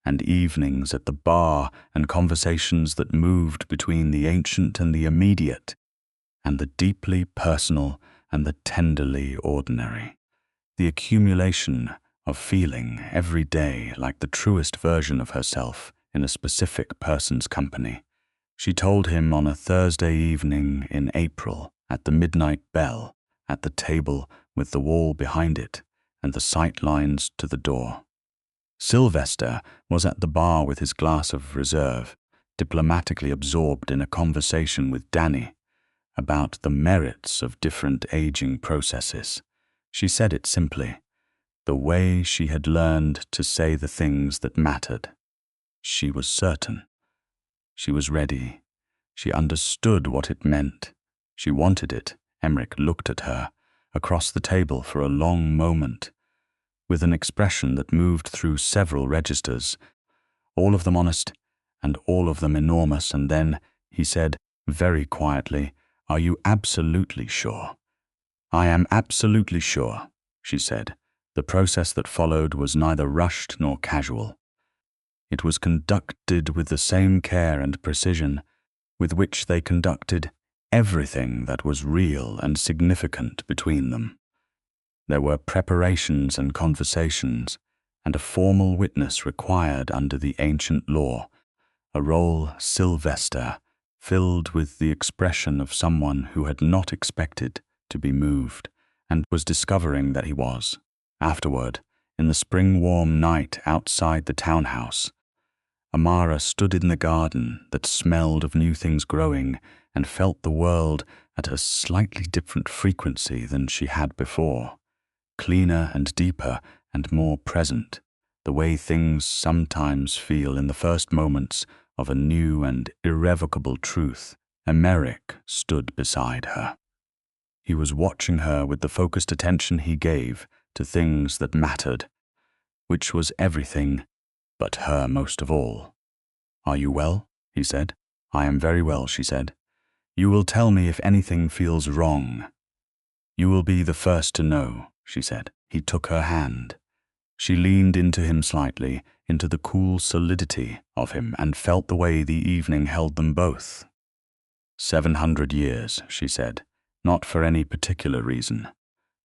and evenings at the bar and conversations that moved between the ancient and the immediate, and the deeply personal and the tenderly ordinary. The accumulation of feeling every day like the truest version of herself in a specific person's company. She told him on a Thursday evening in April at the midnight bell at the table with the wall behind it and the sight lines to the door. Sylvester was at the bar with his glass of reserve, diplomatically absorbed in a conversation with Danny about the merits of different aging processes. She said it simply, the way she had learned to say the things that mattered. She was certain. She was ready. She understood what it meant. She wanted it. Emeric looked at her across the table for a long moment, with an expression that moved through several registers, all of them honest and all of them enormous, and then he said very quietly, "Are you absolutely sure?" "I am absolutely sure," she said. The process that followed was neither rushed nor casual. It was conducted with the same care and precision with which they conducted everything that was real and significant between them. There were preparations and conversations, and a formal witness required under the ancient law, a role Sylvester filled with the expression of someone who had not expected to be moved and was discovering that he was. Afterward, in the spring-warm night outside the townhouse, Amara stood in the garden that smelled of new things growing and felt the world at a slightly different frequency than she had before, cleaner and deeper and more present, the way things sometimes feel in the first moments of a new and irrevocable truth. Emeric stood beside her. He was watching her with the focused attention he gave to things that mattered, which was everything but her most of all. "Are you well?" he said. "I am very well," she said. "You will tell me if anything feels wrong. You will be the first to know," she said. He took her hand. She leaned into him slightly, into the cool solidity of him, and felt the way the evening held them both. 700 years, she said, not for any particular reason,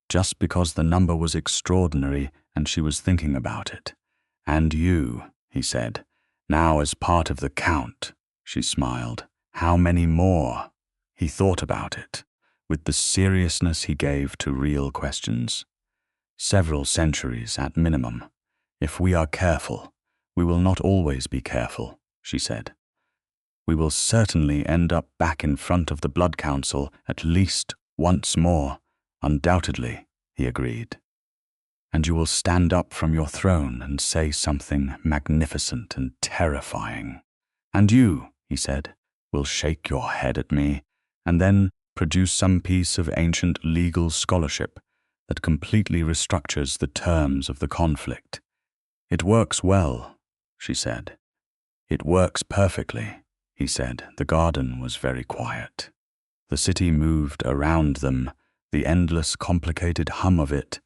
just because the number was extraordinary and she was thinking about it. "And you," he said, "now as part of the count," she smiled. "How many more?" He thought about it, with the seriousness he gave to real questions. "Several centuries at minimum. If we are careful, we will not always be careful," she said. "We will certainly end up back in front of the Blood Council at least once more, undoubtedly," he agreed. "And you will stand up from your throne and say something magnificent and terrifying. And you," he said, "will shake your head at me and then produce some piece of ancient legal scholarship that completely restructures the terms of the conflict. It works well," she said. "It works perfectly," he said. The garden was very quiet. The city moved around them, the endless complicated hum of it,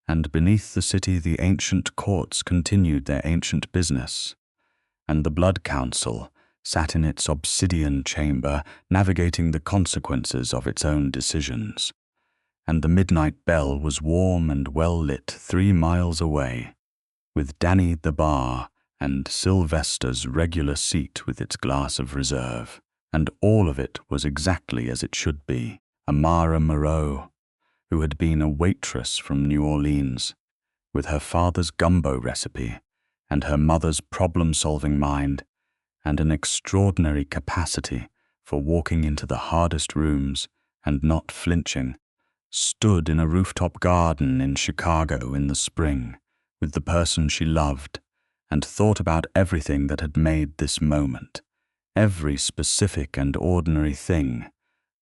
and beneath the city the ancient courts continued their ancient business, and the Blood Council sat in its obsidian chamber, navigating the consequences of its own decisions, and the midnight bell was warm and well lit 3 miles away, with Danny the bar and Sylvester's regular seat with its glass of reserve, and all of it was exactly as it should be. Amara Moreau, who had been a waitress from New Orleans, with her father's gumbo recipe and her mother's problem-solving mind and an extraordinary capacity for walking into the hardest rooms and not flinching, stood in a rooftop garden in Chicago in the spring with the person she loved and thought about everything that had made this moment, every specific and ordinary thing,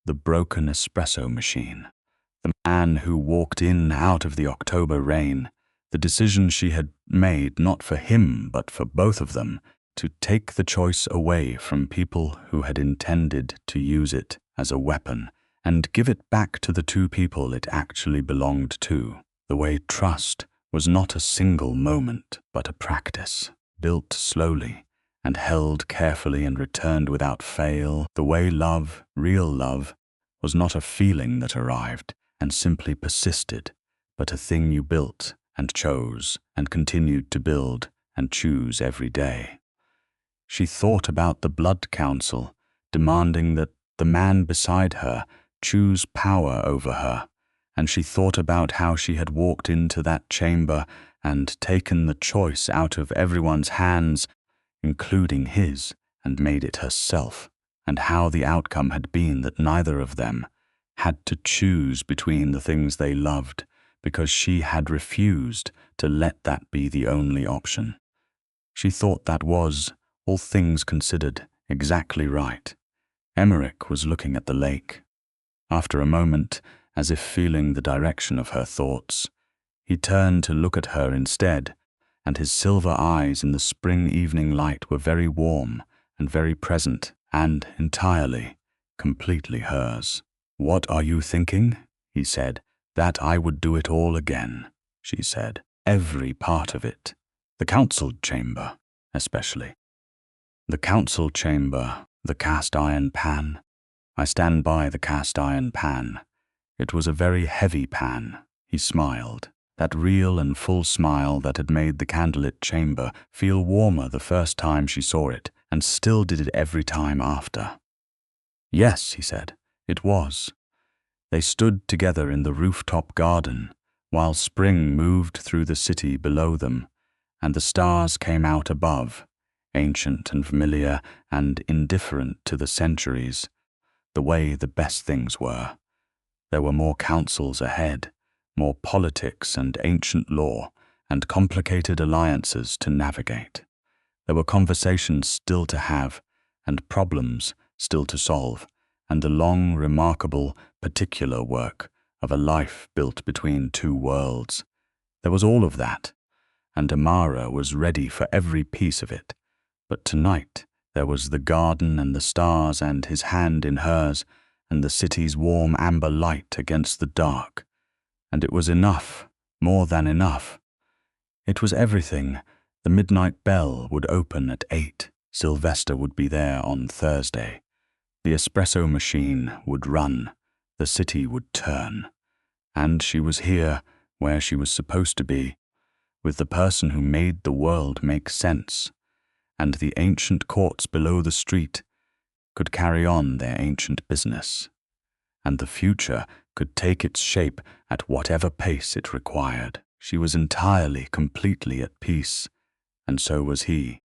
the broken espresso machine, the man who walked in out of the October rain, the decision she had made not for him but for both of them, to take the choice away from people who had intended to use it as a weapon and give it back to the two people it actually belonged to, the way trust was not a single moment but a practice, built slowly and held carefully and returned without fail, the way love, real love, was not a feeling that arrived and simply persisted, but a thing you built and chose and continued to build and choose every day. She thought about the Blood Council, demanding that the man beside her choose power over her, and she thought about how she had walked into that chamber and taken the choice out of everyone's hands, including his, and made it herself, and how the outcome had been that neither of them had to choose between the things they loved, because she had refused to let that be the only option. She thought that was, all things considered, exactly right. Emeric was looking at the lake. After a moment, as if feeling the direction of her thoughts, he turned to look at her instead, and his silver eyes in the spring evening light were very warm and very present and entirely, completely hers. "What are you thinking?" he said. "That I would do it all again," she said. "Every part of it. The council chamber, especially. The council chamber, the cast-iron pan. I stand by the cast-iron pan. It was a very heavy pan." He smiled, that real and full smile that had made the candlelit chamber feel warmer the first time she saw it, and still did it every time after. "Yes," he said, "it was." They stood together in the rooftop garden, while spring moved through the city below them, and the stars came out above, ancient and familiar and indifferent to the centuries, the way the best things were. There were more councils ahead, more politics and ancient law, and complicated alliances to navigate. There were conversations still to have, and problems still to solve, and the long, remarkable, particular work of a life built between two worlds. There was all of that, and Amara was ready for every piece of it. But tonight there was the garden and the stars and his hand in hers, and the city's warm amber light against the dark. And it was enough, more than enough. It was everything. The midnight bell would open at 8. Sylvester would be there on Thursday. The espresso machine would run. The city would turn. And she was here, where she was supposed to be, with the person who made the world make sense. And the ancient courts below the street could carry on their ancient business. And the future could take its shape at whatever pace it required. She was entirely, completely at peace, and so was he.